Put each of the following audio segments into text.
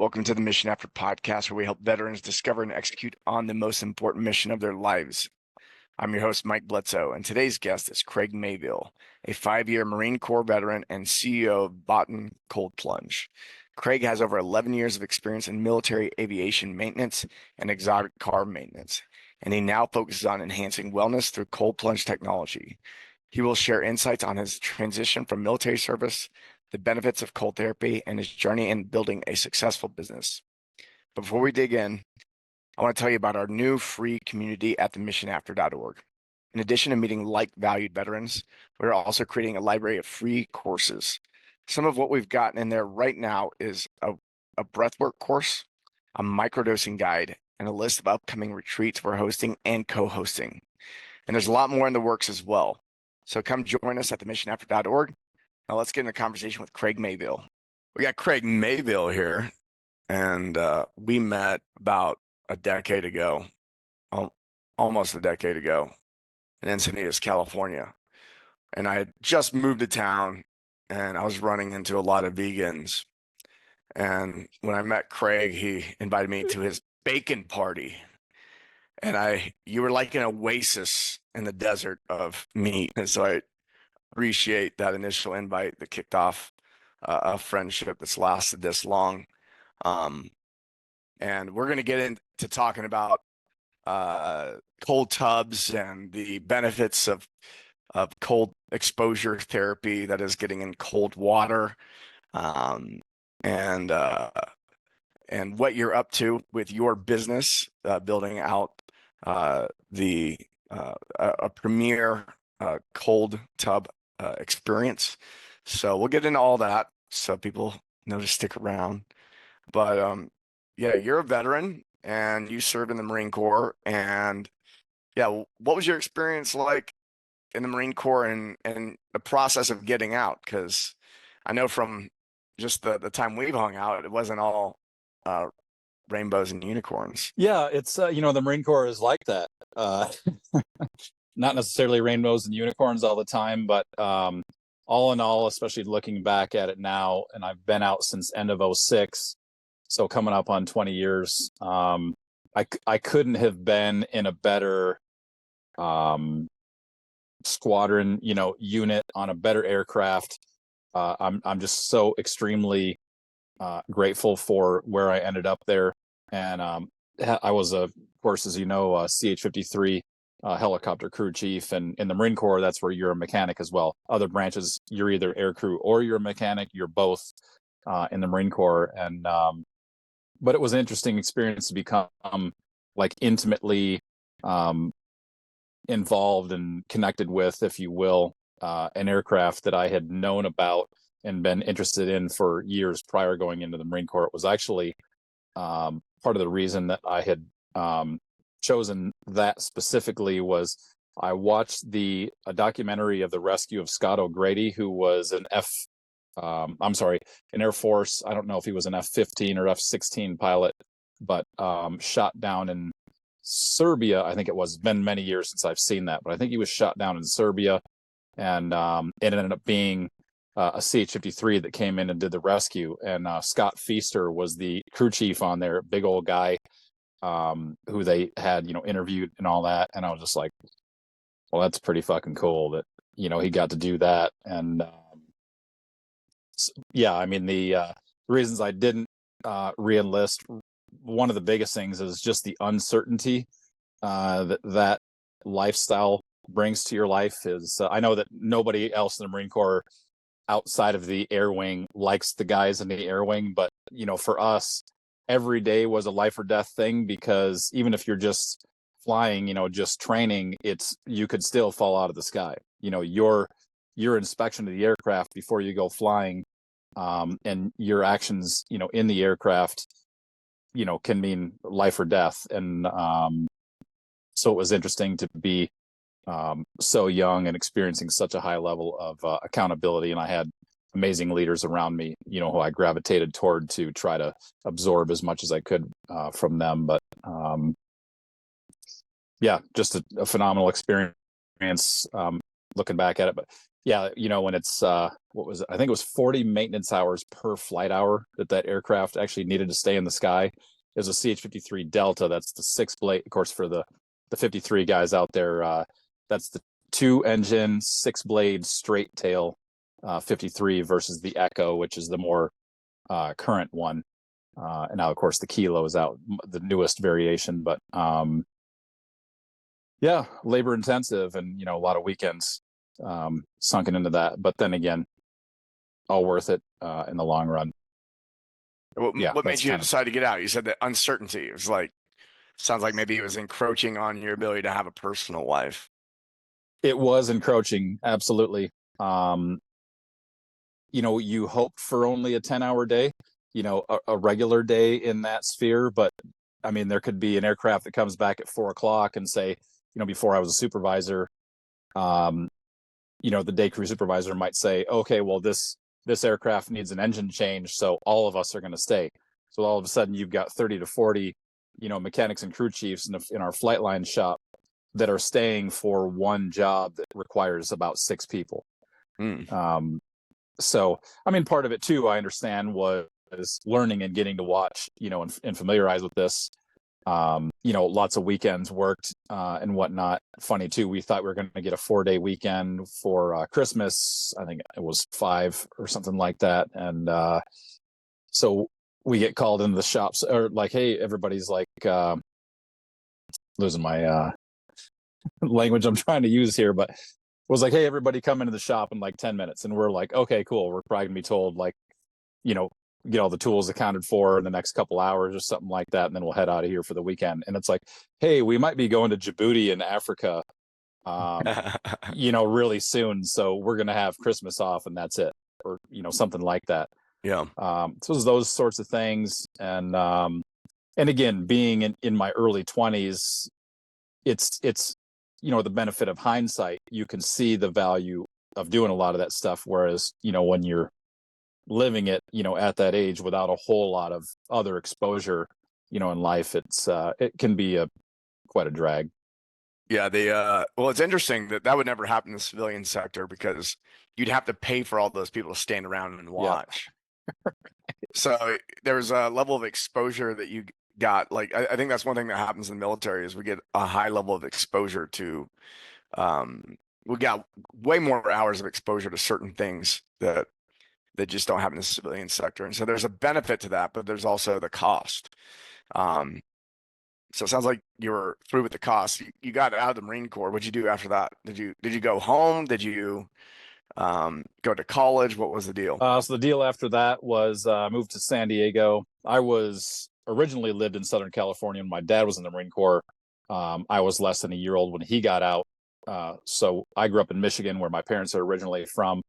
Welcome to the Mission After podcast, where we help veterans discover and execute on the most important mission of their lives. I'm your host, Mike Bledsoe, and today's guest is Craig Mayville, a 5-year Marine Corps veteran and CEO of Voughton Cold Plunge. Craig has over 11 years of experience in military aviation maintenance and exotic car maintenance, and he now focuses on enhancing wellness through cold plunge technology. He will share insights on his transition from military service, the benefits of cold therapy, and his journey in building a successful business. But before we dig in, I want to tell you about our new free community at themissionafter.org. In addition to meeting like-valued veterans, we're also creating a library of free courses. Some of what we've gotten in there right now is a breathwork course, a microdosing guide, and a list of upcoming retreats we're hosting and co-hosting. And there's a lot more in the works as well. So come join us at themissionafter.org. Now let's get in a conversation with Craig Mayville. We got Craig Mayville here, and we met about a decade ago, almost a decade ago, in Encinitas, California. And I had just moved to town, and I was running into a lot of vegans. And when I met Craig, he invited me to his bacon party. And you were like an oasis in the desert of meat. And so I appreciate that initial invite that kicked off a friendship that's lasted this long. And we're going to get into talking about cold tubs and the benefits of cold exposure therapy, that is getting in cold water, and what you're up to with your business, building out a premier cold tub experience. So we'll get into all that, so people know to stick around. But yeah, you're a veteran and you served in the Marine Corps. And yeah, what was your experience like in the Marine Corps and the process of getting out? Because I know from just the time we've hung out, it wasn't all rainbows and unicorns. Yeah, it's the Marine Corps is like that. Not necessarily rainbows and unicorns all the time, but all in all, especially looking back at it now, and I've been out since end of 2006, so coming up on 20 years. I couldn't have been in a better squadron, unit on a better aircraft. I'm just so extremely grateful for where I ended up there. And I was, of course, as you know, a CH-53 helicopter crew chief. And in the Marine Corps, that's where you're a mechanic as well. Other branches, you're either air crew or you're a mechanic. You're both in the Marine Corps. And but it was an interesting experience to become like intimately involved and connected with, if you will, an aircraft that I had known about and been interested in for years prior going into the Marine Corps. It was actually part of the reason that I had chosen that specifically was I watched a documentary of the rescue of Scott O'Grady, who was an Air Force. I don't know if he was an F-15 or F-16 pilot, but shot down in Serbia. I think it was been many years since I've seen that, but I think he was shot down in Serbia, and it ended up being a CH-53 that came in and did the rescue. And Scott Feaster was the crew chief on there, big old guy, who they had, interviewed and all that. And I was just like, well, that's pretty fucking cool that, he got to do that. And yeah, I mean, the reasons I didn't re-enlist, one of the biggest things is just the uncertainty that lifestyle brings to your life. Is I know that nobody else in the Marine Corps outside of the air wing likes the guys in the air wing, but for us, every day was a life or death thing, because even if you're just flying, just training, you could still fall out of the sky. Your inspection of the aircraft before you go flying, and your actions, in the aircraft, can mean life or death. And so it was interesting to be so young and experiencing such a high level of accountability. And I had amazing leaders around me, who I gravitated toward to try to absorb as much as I could from them. But yeah, just a phenomenal experience looking back at it. But Yeah, when it's what was it? I think it was 40 maintenance hours per flight hour that aircraft actually needed to stay in the sky. It was a CH-53 Delta. That's the 6-blade, of course, for the 53 guys out there. That's the 2-engine, 6-blade straight tail 53 versus the Echo, which is the more current one. And now, of course, the Kilo is out, the newest variation. But yeah, labor intensive, and a lot of weekends sunken into that. But then again, all worth it in the long run. What made you decide to get out? You said that uncertainty. It was like, sounds like maybe it was encroaching on your ability to have a personal life. It was encroaching, absolutely. You hoped for only a 10-hour day, a regular day in that sphere. But I mean, there could be an aircraft that comes back at 4 o'clock and say, before I was a supervisor, the day crew supervisor might say, okay, well, this aircraft needs an engine change, so all of us are going to stay. So all of a sudden you've got 30 to 40, mechanics and crew chiefs in our flight line shop that are staying for one job that requires about 6 people. So, I mean, part of it too, I understand, was learning and getting to watch, and familiarize with this. Lots of weekends worked and whatnot. Funny too, we thought we were going to get a 4-day weekend for Christmas. I think it was 5 or something like that. And so we get called into the shops, or like, hey, everybody's like, losing my language I'm trying to use here, but was like, hey, everybody come into the shop in like 10 minutes. And we're like, okay, cool. We're probably gonna be told, like, get all the tools accounted for in the next couple hours or something like that, and then we'll head out of here for the weekend. And it's like, hey, we might be going to Djibouti in Africa really soon, so we're gonna have Christmas off and that's it, or something like that. Yeah. So those sorts of things. And again, being in my early 20s, it's the benefit of hindsight. You can see the value of doing a lot of that stuff, whereas when you're living it at that age without a whole lot of other exposure in life, it can be quite a drag. Yeah, well, it's interesting that would never happen in the civilian sector, because you'd have to pay for all those people to stand around and watch. Yeah. So there was a level of exposure that you got. Like, I think that's one thing that happens in the military, is we get a high level of exposure to, we got way more hours of exposure to certain things that just don't happen in the civilian sector. And so there's a benefit to that, but there's also the cost. So it sounds like you were through with the cost. You got out of the Marine Corps. What'd you do after that? Did you go home? Did you go to college? What was the deal? So the deal after that was moved to San Diego. I was originally lived in Southern California, and my dad was in the Marine Corps. I was less than a year old when he got out. So I grew up in Michigan, where my parents are originally from,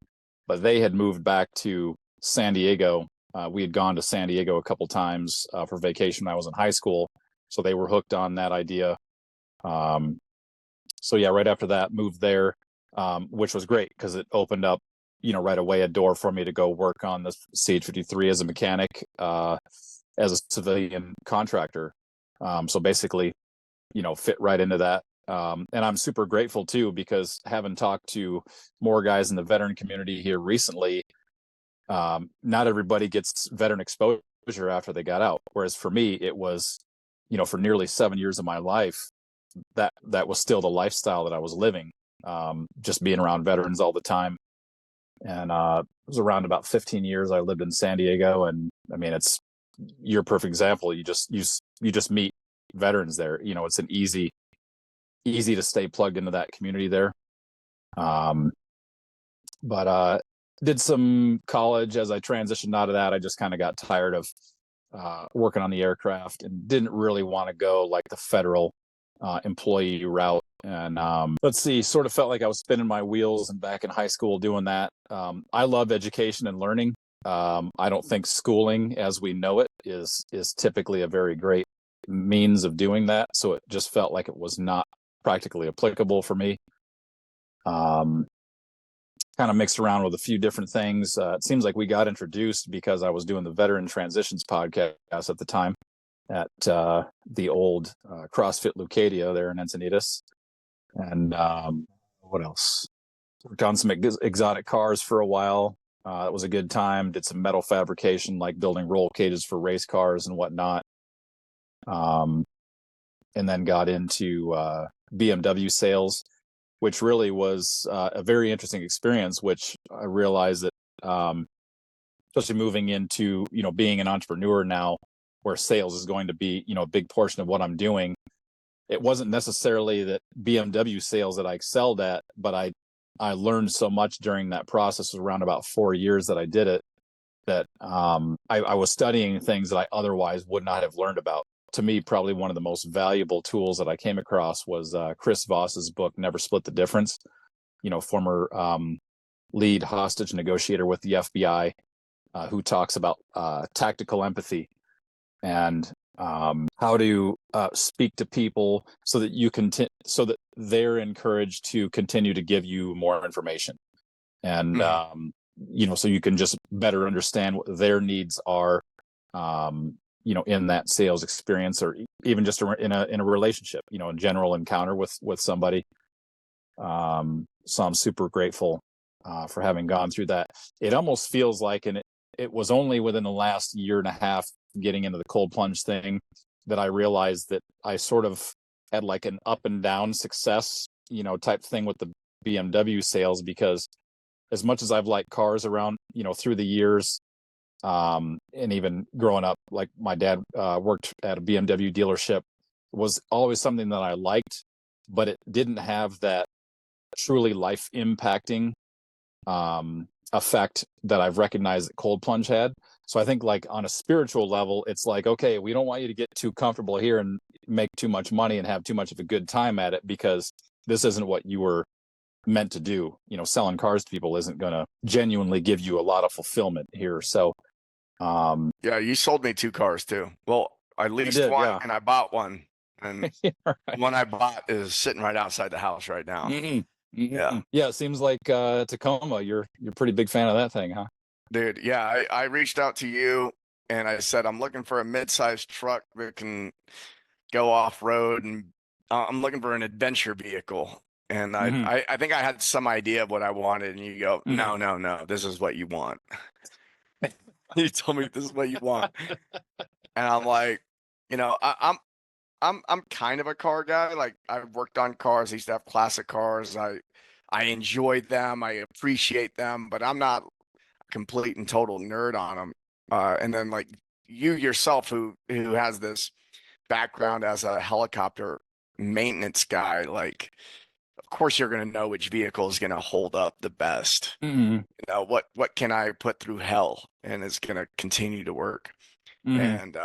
but they had moved back to San Diego. We had gone to San Diego a couple times for vacation when I was in high school. So they were hooked on that idea. So yeah, right after that, moved there, which was great because it opened up, right away, a door for me to go work on the CH-53 as a mechanic, as a civilian contractor. So basically, fit right into that. And I'm super grateful too, because having talked to more guys in the veteran community here recently, not everybody gets veteran exposure after they got out. Whereas for me, it was, for nearly 7 years of my life, that was still the lifestyle that I was living, just being around veterans all the time. And it was around about 15 years I lived in San Diego. And I mean, it's your perfect example. You just meet veterans there. It's an easy to stay plugged into that community there. But did some college. As I transitioned out of that, I just kind of got tired of working on the aircraft and didn't really want to go like the federal employee route. And sort of felt like I was spinning my wheels and back in high school doing that. I love education and learning. I don't think schooling as we know it is typically a very great means of doing that. So it just felt like it was not practically applicable for me. Kind of mixed around with a few different things. It seems like we got introduced because I was doing the Veteran Transitions podcast at the time at the old CrossFit Lucadia there in Encinitas. And what else? worked on some exotic cars for a while. It was a good time. Did some metal fabrication, like building roll cages for race cars and whatnot. And then got into BMW sales, which really was a very interesting experience, which I realized that, especially moving into, being an entrepreneur now, where sales is going to be, a big portion of what I'm doing. It wasn't necessarily that BMW sales that I excelled at, but I learned so much during that process. Around about 4 years that I did it, that I was studying things that I otherwise would not have learned about. To me, probably one of the most valuable tools that I came across was Chris Voss's book, Never Split the Difference. Former lead hostage negotiator with the FBI, who talks about tactical empathy and how to speak to people so that so that they're encouraged to continue to give you more information, and so you can just better understand what their needs are, in that sales experience, or even just in a relationship, a general encounter with somebody. So I'm super grateful for having gone through that. It almost feels like, and it was only within the last year and a half getting into the cold plunge thing that I realized that I sort of had like an up and down success, type thing with the BMW sales, because as much as I've liked cars around, through the years, and even growing up, like my dad worked at a BMW dealership, was always something that I liked, but it didn't have that truly life impacting effect that I've recognized that cold plunge had. So I think, like, on a spiritual level, it's like, okay, we don't want you to get too comfortable here and make too much money and have too much of a good time at it, because this isn't what you were meant to do. Selling cars to people isn't going to genuinely give you a lot of fulfillment here. So yeah, you sold me 2 cars too. Well, I leased one, yeah, and I bought one, and right. The one I bought is sitting right outside the house right now. Yeah. It seems like Tacoma, you're a pretty big fan of that thing, huh? Dude, yeah, I reached out to you and I said I'm looking for a mid-sized truck that can go off-road, and I'm looking for an adventure vehicle. And I think I had some idea of what I wanted, and you go, no, this is what you want. You told me this is what you want. And I'm like, I'm kind of a car guy. Like, I've worked on cars. I used to have classic cars. I enjoyed them. I appreciate them, but I'm not a complete and total nerd on them. And then, like, you yourself, who has this background as a helicopter maintenance guy, like, of course you're going to know which vehicle is going to hold up the best. What can I put through hell and it's going to continue to work? And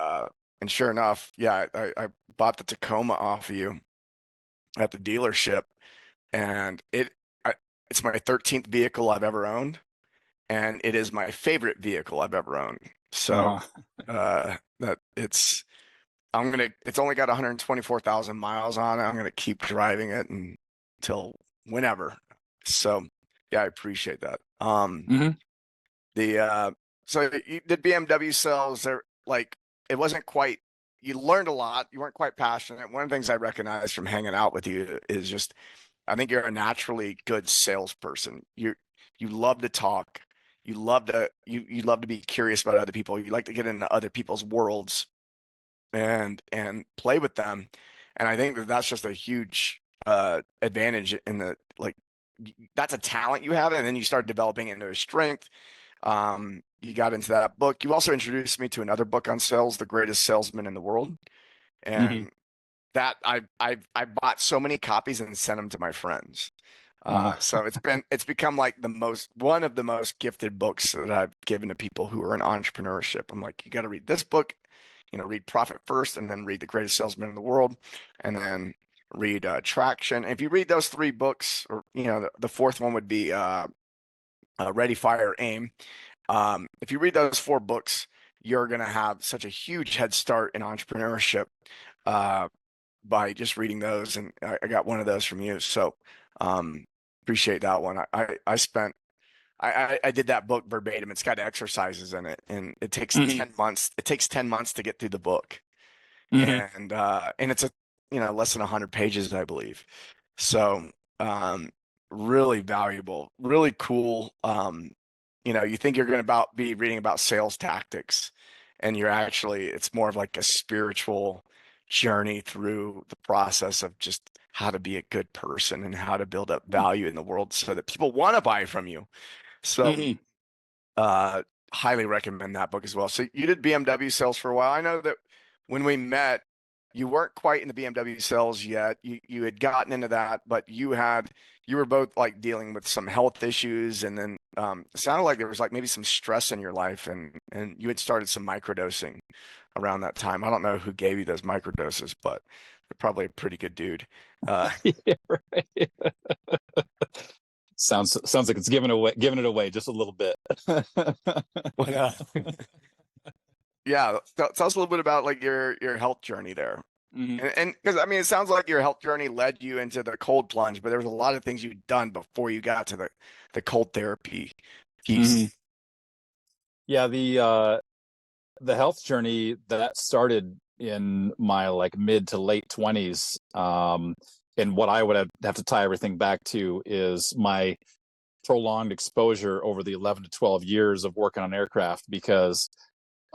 sure enough, yeah, I bought the Tacoma off of you at the dealership, and it's my 13th vehicle I've ever owned, and it is my favorite vehicle I've ever owned. So that it's only got 124,000 miles on it. I'm gonna keep driving it until whenever. So yeah, I appreciate that. So you did BMW sales there, like, it wasn't quite, you learned a lot. You weren't quite passionate. One of the things I recognize from hanging out with you is just, I think you're a naturally good salesperson. You love to talk. You love to be curious about other people. You like to get into other people's worlds and play with them. And I think that's just a huge advantage in the, like, that's a talent you have, and then you start developing it into a strength. You got into that book. You also introduced me to another book on sales, The Greatest Salesman in the World. And that I bought so many copies and sent them to my friends. So it's become like one of the most gifted books that I've given to people who are in entrepreneurship. I'm like, you got to read this book, read Profit First, and then read The Greatest Salesman in the World, and then read Traction. If you read those 3 books, or the fourth one would be Ready, Fire, Aim. If you read those 4 books, you're going to have such a huge head start in entrepreneurship by just reading those. And I got one of those from you. So appreciate that one. I did that book verbatim. It's got exercises in it, and it takes 10 months. It takes 10 months to get through the book. And it's less than 100 pages, I believe. So really valuable, really cool. You think you're going to be reading about sales tactics, and it's more of like a spiritual journey through the process of just how to be a good person and how to build up value in the world so that people want to buy from you. So, Mhm. uh, highly recommend that book as well. So you did BMW sales for a while. I know that when we met, you weren't quite in the BMW sales yet. You had gotten into that, but you were both like dealing with some health issues, and then it sounded like there was like maybe some stress in your life, and you had started some microdosing around that time. I don't know who gave you those microdoses, but they're probably a pretty good dude. Yeah, right. Sounds like it's giving it away just a little bit. What, yeah, tell us a little bit about like your health journey there. Mhm. And because I mean, it sounds like your health journey led you into the cold plunge, but there was a lot of things you'd done before you got to the cold therapy piece. Mhm. Yeah, the health journey that started in my like mid to late 20s. And what I would have to tie everything back to is my prolonged exposure over the 11 to 12 years of working on aircraft, because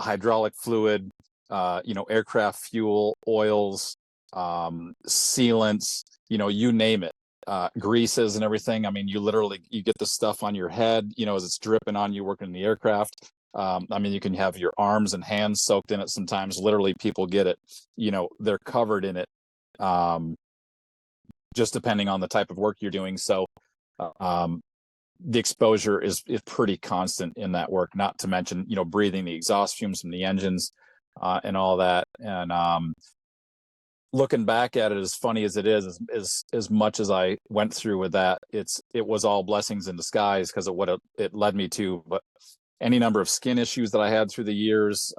hydraulic fluid, aircraft fuel, oils, sealants, you name it, greases and everything. I mean, you get the stuff on your head, as it's dripping on you working in the aircraft. I mean, you can have your arms and hands soaked in it. Sometimes literally people get it, they're covered in it. Just depending on the type of work you're doing. So, um, the exposure is pretty constant in that work, not to mention, breathing the exhaust fumes from the engines, and all that. And looking back at it, as funny as it is, as much as I went through with that, it was all blessings in disguise, because of what it led me to. But any number of skin issues that I had through the years,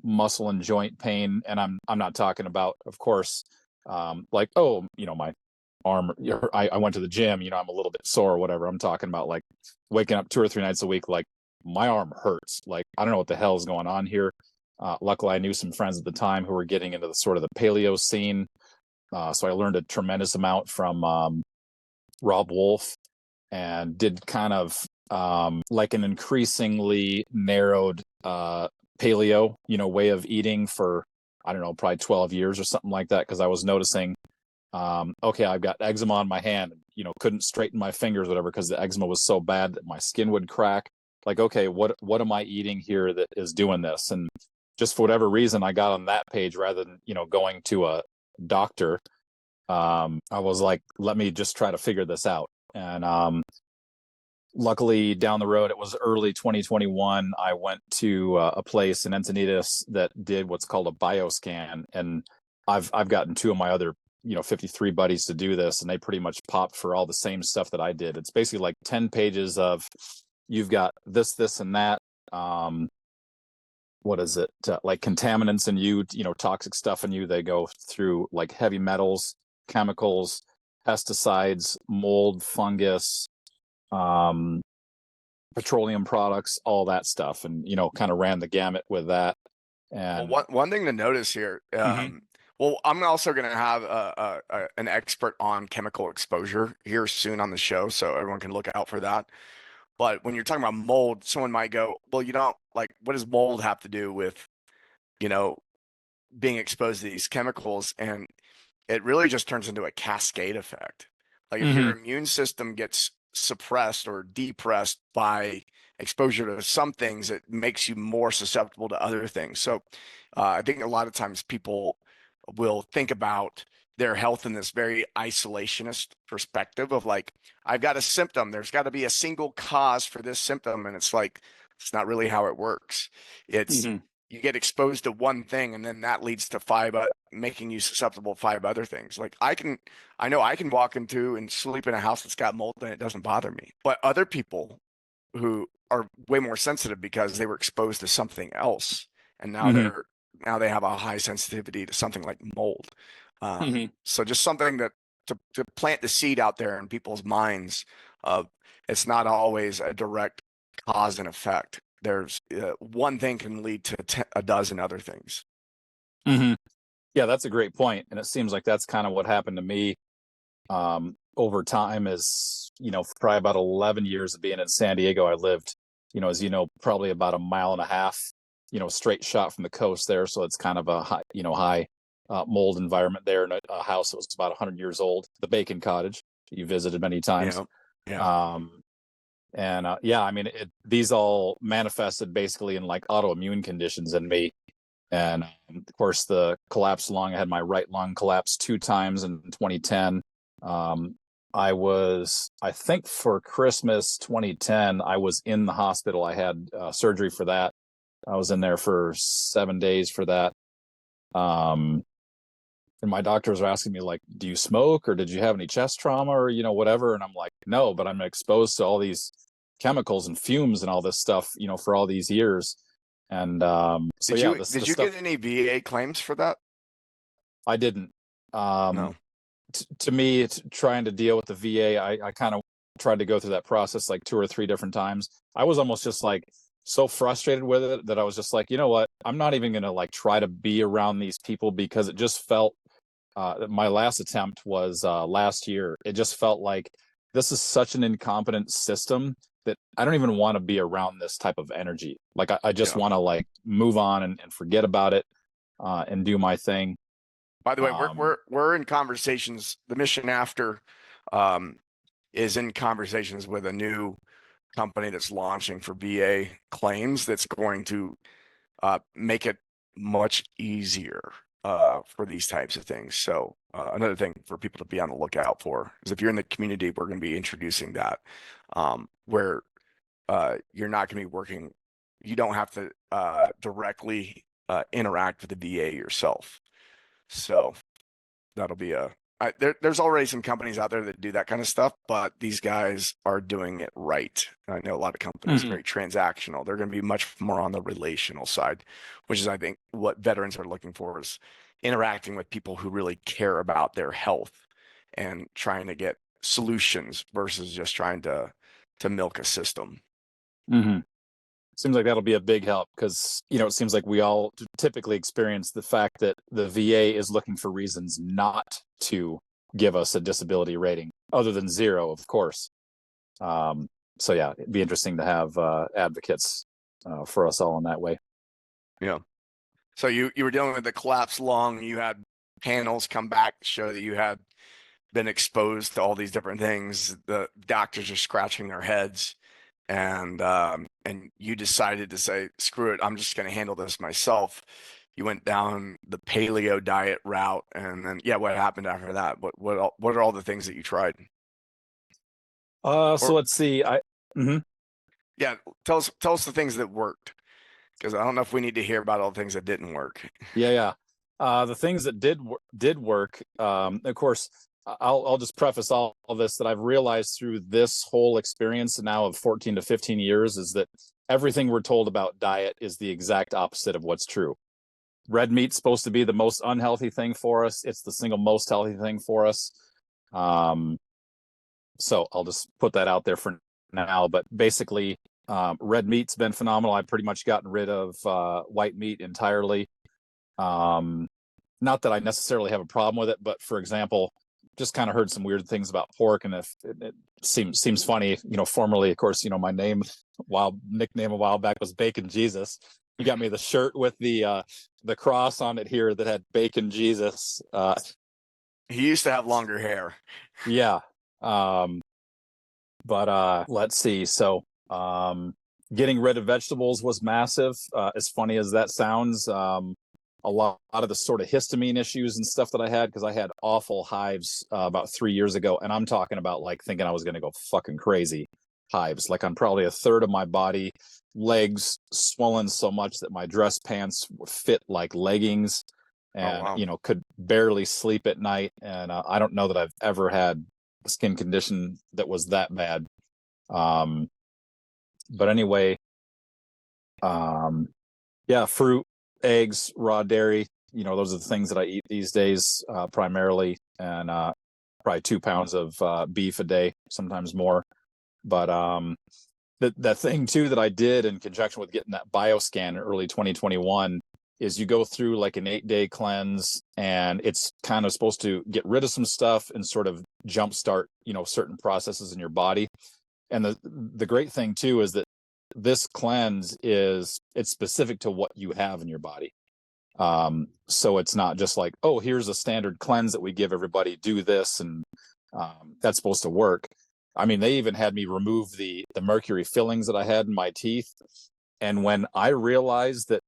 muscle and joint pain, and I'm not talking about, of course, like, oh, my arm, I went to the gym, I'm a little bit sore or whatever. I'm talking about like waking up 2 or 3 nights a week, like my arm hurts. Like, I don't know what the hell is going on here. Luckily, I knew some friends at the time who were getting into the sort of the paleo scene. So I learned a tremendous amount from Rob Wolf, and did kind of like an increasingly narrowed paleo, way of eating for, I don't know, probably 12 years or something like that. Because I was noticing, okay, I've got eczema on my hand, couldn't straighten my fingers, whatever, because the eczema was so bad that my skin would crack. Like, okay, what am I eating here that is doing this? And just for whatever reason, I got on that page rather than, going to a doctor. I was like, let me just try to figure this out. And luckily, down the road, it was early 2021, I went to a place in Encinitas that did what's called a bioscan. And I've gotten two of my other 53 buddies to do this, and they pretty much popped for all the same stuff that I did. It's basically like 10 pages of, you've got this and that. What is it? Like contaminants in you, toxic stuff in you. They go through like heavy metals, chemicals, pesticides, mold, fungus, um, petroleum products, all that stuff. And, kind of ran the gamut with that. Well, And one thing to notice here, Mhm. well, I'm also going to have an expert on chemical exposure here soon on the show, so everyone can look out for that. But when you're talking about mold, someone might go, well, like, what does mold have to do with, you know, being exposed to these chemicals? And it really just turns into a cascade effect. Like if your Mhm. immune system gets suppressed or depressed by exposure to some things, it makes you more susceptible to other things. So I think a lot of times people will think about their health in this very isolationist perspective of like, I've got a symptom. There's got to be a single cause for this symptom. And it's like, it's not really how it works. It's Mhm. you get exposed to one thing and then that leads to making you susceptible to five other things. Like I know I can walk into and sleep in a house that's got mold and it doesn't bother me. But other people who are way more sensitive because they were exposed to something else and Mhm. now they have a high sensitivity to something like mold. Mhm. So just something to plant the seed out there in people's minds of it's not always a direct cause and effect. There's one thing can lead to a dozen other things. Mhm. Yeah, that's a great point. And it seems like that's kind of what happened to me. over time is, probably about 11 years of being in San Diego, I lived, as you know, probably about a mile and a half, straight shot from the coast there. So it's kind of a high, high mold environment there, in a house that was about 100 years old, the Bacon Cottage you visited many times. Yeah. Yeah, I mean, these all manifested basically in like autoimmune conditions in me. And of course, the collapsed lung, I had my right lung collapse 2 times in 2010. I think for Christmas 2010, I was in the hospital. I had surgery for that. I was in there for 7 days for that. And my doctors were asking me, like, do you smoke or did you have any chest trauma or, whatever? And I'm like, no, but I'm exposed to all these chemicals and fumes and all this stuff, for all these years. And so, Did yeah, you did you stuff, get any VA claims for that? I didn't. No. To me, it's trying to deal with the VA. I kind of tried to go through that process like 2 or 3 different times. I was almost just like so frustrated with it that I was just like, you know what? I'm not even going to like try to be around these people, because it just felt, my last attempt was last year. It just felt like this is such an incompetent system that I don't even want to be around this type of energy. Like I just want to like move on and forget about it, and do my thing. By the way, we're in conversations. The mission after is in conversations with a new company that's launching for VA claims that's going to make it much easier for these types of things. So another thing for people to be on the lookout for is, if you're in the community, we're going to be introducing that, where you're not going to be working. You don't have to directly interact with the VA yourself. So that'll be there's already some companies out there that do that kind of stuff, but these guys are doing it right. I know a lot of companies are very transactional. They're going to be much more on the relational side, which is, I think, what veterans are looking for, is interacting with people who really care about their health and trying to get solutions versus just trying to milk a system. Mm-hmm. Seems like that'll be a big help, because it seems like we all typically experience the fact that the VA is looking for reasons not to give us a disability rating, other than 0, of course. So yeah, it'd be interesting to have advocates for us all in that way. Yeah. So you were dealing with the collapsed lung. You had panels come back to show that you had been exposed to all these different things. The doctors are scratching their heads. And you decided to say, screw it, I'm just going to handle this myself. You went down the paleo diet route, and then what happened after that? What are all the things that you tried? So let's see. Yeah, tell us the things that worked, because I don't know if we need to hear about all the things that didn't work. Yeah. The things that did work, of course. I'll just preface all this, that I've realized through this whole experience now of 14 to 15 years is that everything we're told about diet is the exact opposite of what's true. Red meat's supposed to be the most unhealthy thing for us. It's the single most healthy thing for us. So I'll just put that out there for now. But basically, red meat's been phenomenal. I've pretty much gotten rid of white meat entirely. Not that I necessarily have a problem with it, but for example, just kind of heard some weird things about pork, and if it seems funny, formerly, of course, my nickname a while back was Bacon Jesus. You got me the shirt with the cross on it here that had Bacon Jesus. He used to have longer hair. Yeah. But let's see. So getting rid of vegetables was massive. As funny as that sounds, a lot of the sort of histamine issues and stuff that I had, because I had awful hives about 3 years ago, and I'm talking about like thinking I was going to go fucking crazy hives, like on probably a third of my body, legs swollen so much that my dress pants fit like leggings, and could barely sleep at night. And I don't know that I've ever had a skin condition that was that bad. But anyway, yeah, fruit, eggs, raw dairy, those are the things that I eat these days, primarily, and probably 2 pounds of beef a day, sometimes more. But the thing too that I did in conjunction with getting that bioscan in early 2021 is you go through like an 8-day cleanse, and it's kind of supposed to get rid of some stuff and sort of jumpstart, certain processes in your body. And the great thing too is that this cleanse it's specific to what you have in your body. So it's not just like, oh, here's a standard cleanse that we give everybody, do this, and that's supposed to work. I mean, they even had me remove the mercury fillings that I had in my teeth. And when I realized that,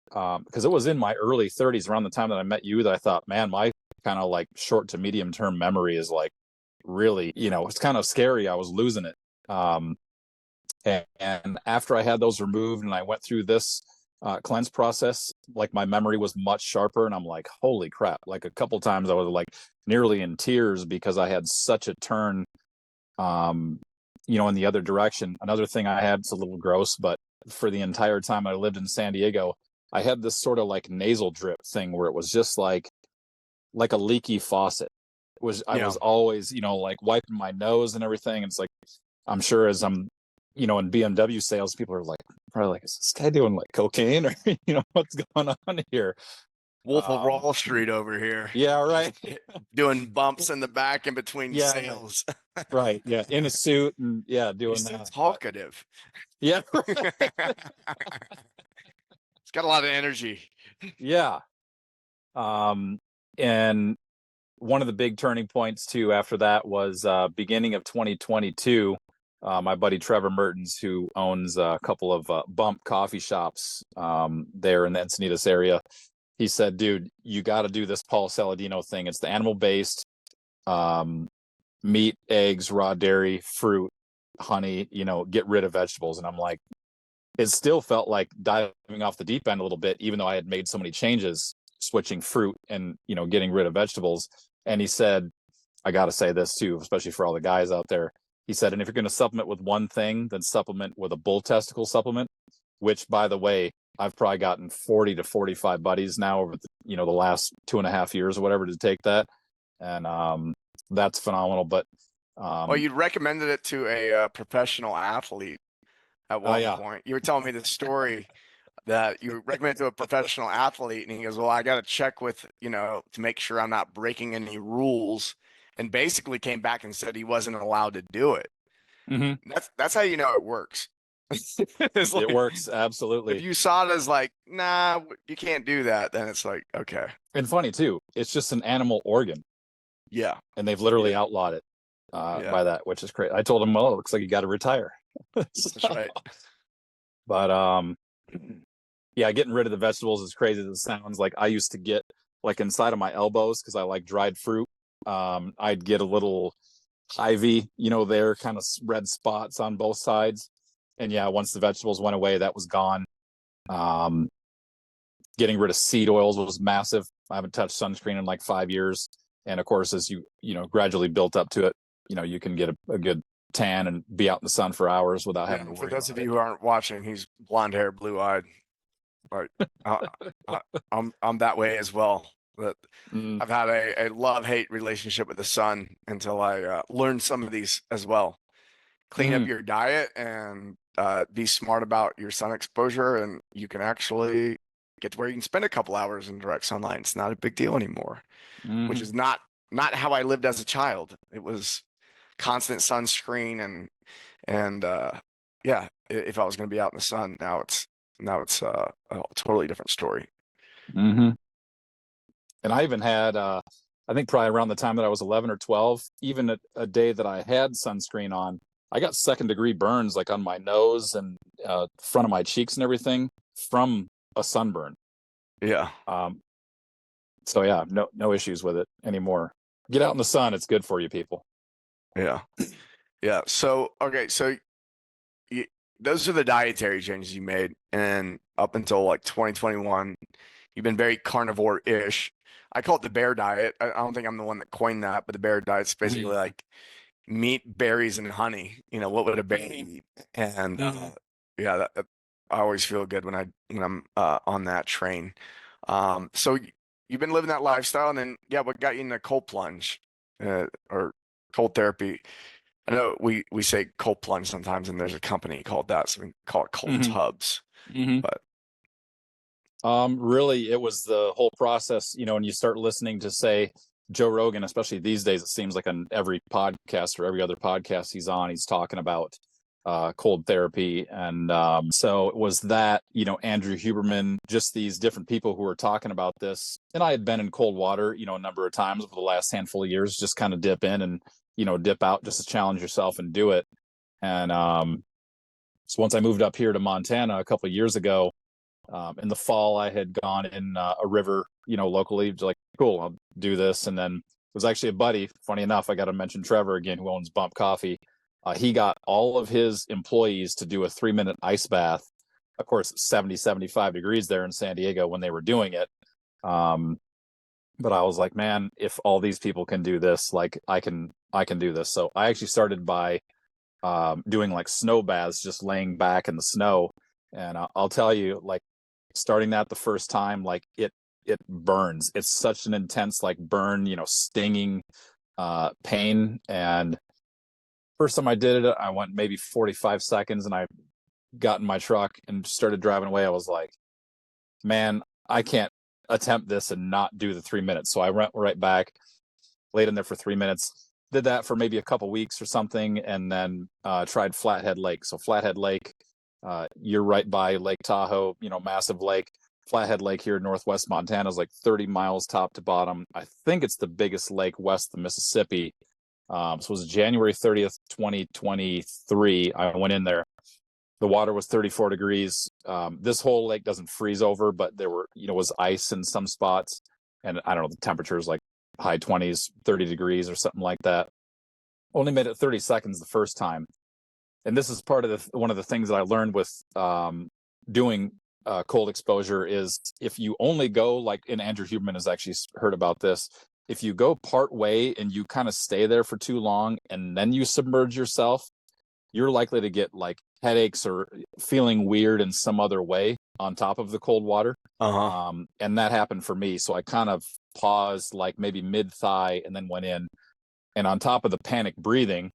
because it was in my early 30s, around the time that I met you, that I thought, man, my kind of like short to medium term memory is like really, it's kind of scary. I was losing it. And after I had those removed and I went through this cleanse process, like my memory was much sharper, and I'm like, holy crap. Like a couple times I was like nearly in tears because I had such a turn, in the other direction. Another thing I had, it's a little gross, but for the entire time I lived in San Diego, I had this sort of like nasal drip thing where it was just like a leaky faucet. I was always, like wiping my nose and everything. And it's like, I'm sure as I'm, in BMW sales, people are like, probably like, is this guy doing like cocaine or, what's going on here? Wolf of Wall Street over here. Yeah, right. Doing bumps in the back in between sales. Right. Yeah. In a suit and doing that. Talkative. Yeah. It's got a lot of energy. Yeah. And one of the big turning points too after that was beginning of 2022. My buddy Trevor Mertens, who owns a couple of bump coffee shops there in the Encinitas area, he said, dude, you got to do this Paul Saladino thing. It's the animal-based meat, eggs, raw dairy, fruit, honey, get rid of vegetables. And I'm like, it still felt like diving off the deep end a little bit, even though I had made so many changes, switching fruit and, getting rid of vegetables. And he said, I got to say this too, especially for all the guys out there. He said, and if you're going to supplement with one thing, then supplement with a bull testicle supplement, which, by the way, I've probably gotten 40 to 45 buddies now over the last 2.5 years or whatever to take that. And that's phenomenal. But well, you recommended it to a professional athlete at one point. You were telling me the story that you recommended to a professional athlete, and he goes, well, I got to check with, to make sure I'm not breaking any rules. And basically came back and said he wasn't allowed to do it. Mm-hmm. That's how you know it works. It works, absolutely. If you saw it as like, nah, you can't do that, then it's like, okay. And funny too, it's just an animal organ. Yeah. And they've literally outlawed it by that, which is crazy. I told him, well, it looks like you got to retire. That's right. But getting rid of the vegetables, as crazy as it sounds, like I used to get like inside of my elbows because I like dried fruit. I'd get a little ivy, there kind of red spots on both sides. And once the vegetables went away, that was gone. Getting rid of seed oils was massive. I haven't touched sunscreen in like 5 years. And of course, as you gradually built up to it, you can get a good tan and be out in the sun for hours without having to worry. For those of you who aren't watching, he's blonde hair, blue eyed. But I'm that way as well. That I've had a love-hate relationship with the sun until I learned some of these as well. Clean up your diet and be smart about your sun exposure, and you can actually get to where you can spend a couple hours in direct sunlight. It's not a big deal anymore, which is not how I lived as a child. It was constant sunscreen and if I was going to be out in the sun. Now it's a totally different story. Mm-hmm. And I even had, I think probably around the time that I was 11 or 12, even a day that I had sunscreen on, I got 2nd-degree burns like on my nose and front of my cheeks and everything from a sunburn. Yeah. So no issues with it anymore. Get out in the sun. It's good for you, people. Yeah. Yeah. So, okay. So those are the dietary changes you made. And up until like 2021, you've been very carnivore-ish. I call it the bear diet. I don't think I'm the one that coined that, but the bear diet's basically like meat, berries, and honey. What would a bear eat? And that I always feel good when I'm on that train. So you've been living that lifestyle, and then what got you into cold plunge or cold therapy? I know we say cold plunge sometimes, and there's a company called that, so we call it cold tubs. But Really, it was the whole process, when you start listening to, say, Joe Rogan, especially these days, it seems like on every podcast or every other podcast he's on, he's talking about cold therapy. And so it was that, Andrew Huberman, just these different people who were talking about this. And I had been in cold water, a number of times over the last handful of years, just kind of dip in and, dip out just to challenge yourself and do it. And so once I moved up here to Montana a couple of years ago, in the fall, I had gone in a river, locally, like, cool, I'll do this. And then it was actually a buddy, funny enough, I got to mention Trevor again, who owns Bump Coffee. He got all of his employees to do a 3-minute ice bath. Of course, 75 degrees there in San Diego when they were doing it. But I was like, man, if all these people can do this, like I can do this. So I actually started by doing like snow baths, just laying back in the snow. And I'll tell you, like, starting that the first time, like it burns. It's such an intense, like, burn, stinging pain. And first time I did it, I went maybe 45 seconds and I got in my truck and started driving away. I was like, man, I can't attempt this and not do the 3 minutes. So I went right back, laid in there for 3 minutes, did that for maybe a couple weeks or something, and then tried Flathead Lake. So Flathead Lake, you're right by Lake Tahoe, massive lake. Flathead Lake here in northwest Montana is like 30 miles top to bottom. I think it's the biggest lake west of Mississippi. So it was January 30th, 2023. I went in there. The water was 34 degrees. This whole lake doesn't freeze over, but there was ice in some spots. And I don't know, the temperature is like high 20s, 30 degrees or something like that. Only made it 30 seconds the first time. And this is part of one of the things that I learned with doing cold exposure is if you only go, like, and Andrew Huberman has actually heard about this, if you go part way and you kind of stay there for too long and then you submerge yourself, you're likely to get like headaches or feeling weird in some other way on top of the cold water. And that happened for me. So I kind of paused like maybe mid-thigh and then went in. And on top of the panic breathing,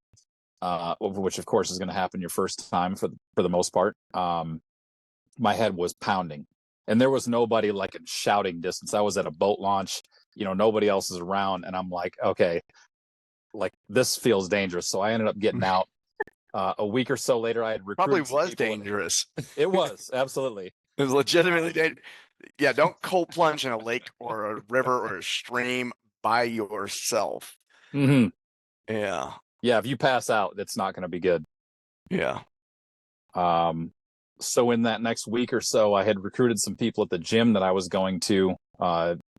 which of course is going to happen your first time for the most part, my head was pounding. And there was nobody like in shouting distance. I was at a boat launch, nobody else is around. And I'm like, okay, like this feels dangerous. So I ended up getting out. A week or so later, I had recruited. Probably was dangerous. It was, absolutely. It was legitimately dangerous. Yeah, don't cold plunge in a lake or a river or a stream by yourself. Mm-hmm. Yeah. Yeah, if you pass out, it's not going to be good. Yeah. So in that next week or so, I had recruited some people at the gym that I was going to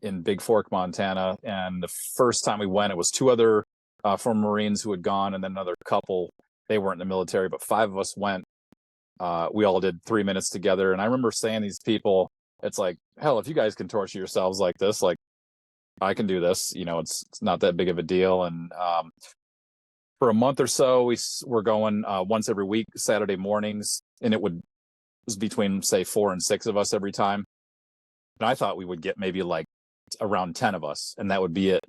in Big Fork, Montana. And the first time we went, it was 2 other former Marines who had gone, and then another couple. They weren't in the military, but 5 of us went. We all did 3 minutes together. And I remember saying to these people, it's like, hell, if you guys can torture yourselves like this, like I can do this, it's not that big of a deal. And for a month or so, we were going once every week, Saturday mornings, and it was between, say, 4 and 6 of us every time. And I thought we would get maybe like around 10 of us, and that would be it.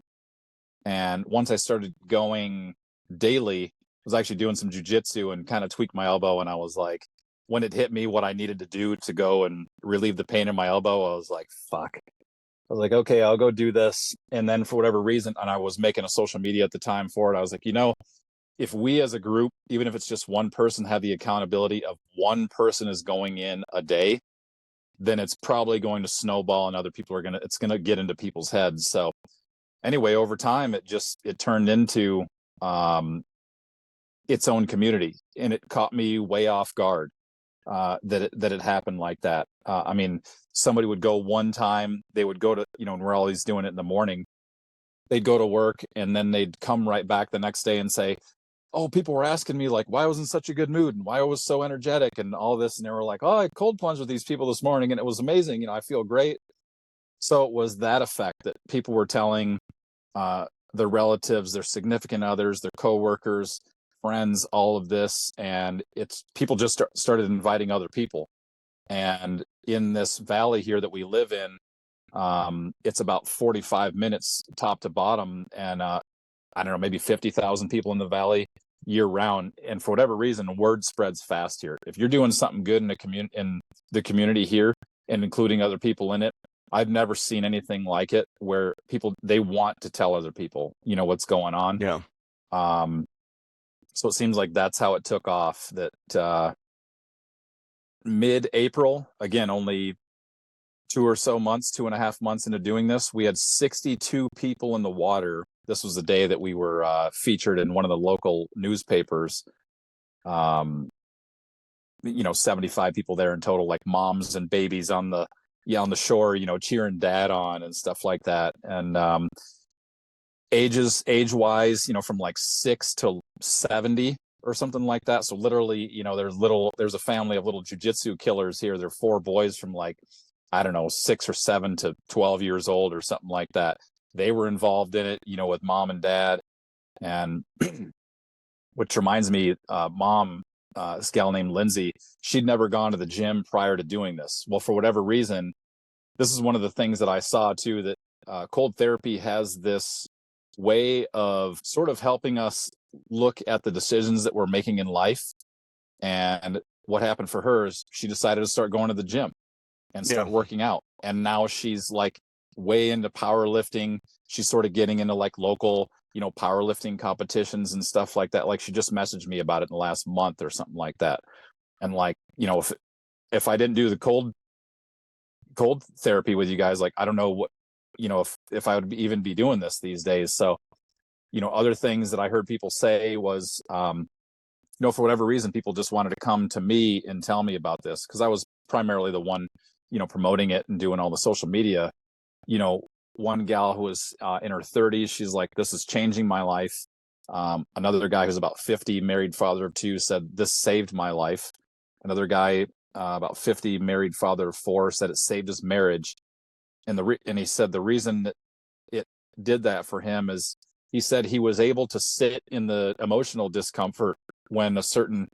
And once I started going daily, I was actually doing some jujitsu and kind of tweaked my elbow. And I was like, when it hit me what I needed to do to go and relieve the pain in my elbow, I was like, fuck. I was like, okay, I'll go do this. And then for whatever reason, and I was making a social media at the time for it, I was like, if we as a group, even if it's just one person, have the accountability of one person is going in a day, then it's probably going to snowball and other people it's going to get into people's heads. So anyway, over time, it turned into its own community, and it caught me way off guard that it happened like that. I mean, somebody would go one time, they would go to, and we're always doing it in the morning. They'd go to work and then they'd come right back the next day and say, oh, people were asking me like why I was in such a good mood and why I was so energetic and all this. And they were like, oh, I cold plunged with these people this morning and it was amazing. I feel great. So it was that effect that people were telling their relatives, their significant others, their coworkers, friends, all of this. And people just started inviting other people. And in this valley here that we live in, it's about 45 minutes top to bottom. And I don't know, maybe 50,000 people in the valley year round. And for whatever reason, word spreads fast here. If you're doing something good in the community here, and including other people in it. I've never seen anything like it where they want to tell other people, what's going on. Yeah. So it seems like that's how it took off, that mid-April, again, only 2.5 months into doing this, we had 62 people in the water. This was the day that we were featured in one of the local newspapers. 75 people there in total, like moms and babies on the shore, cheering dad on and stuff like that. And age wise, from like 6 to 70 or something like that. So literally, there's a family of little jujitsu killers here. They're 4 boys from like, I don't know, 6 or 7 to 12 years old or something like that. They were involved in it, with mom and dad. And which reminds me, mom, this gal named Lindsay, she'd never gone to the gym prior to doing this. Well, for whatever reason, this is one of the things that I saw too, that cold therapy has this way of sort of helping us look at the decisions that we're making in life. And what happened for her is she decided to start going to the gym and start working out. And now she's like way into powerlifting. She's sort of getting into like local, powerlifting competitions and stuff like that. Like she just messaged me about it in the last month or something like that. And like, if I didn't do the cold therapy with you guys, like, I don't know what, if I would even be doing this these days. So, other things that I heard people say was, for whatever reason, people just wanted to come to me and tell me about this, because I was primarily the one, promoting it and doing all the social media. One gal who was in her 30s, she's like, this is changing my life. Another guy who's about 50, married father of 2, said this saved my life. Another guy about 50, married father of 4, said it saved his marriage. And he said the reason that it did that for him is, he said he was able to sit in the emotional discomfort when certain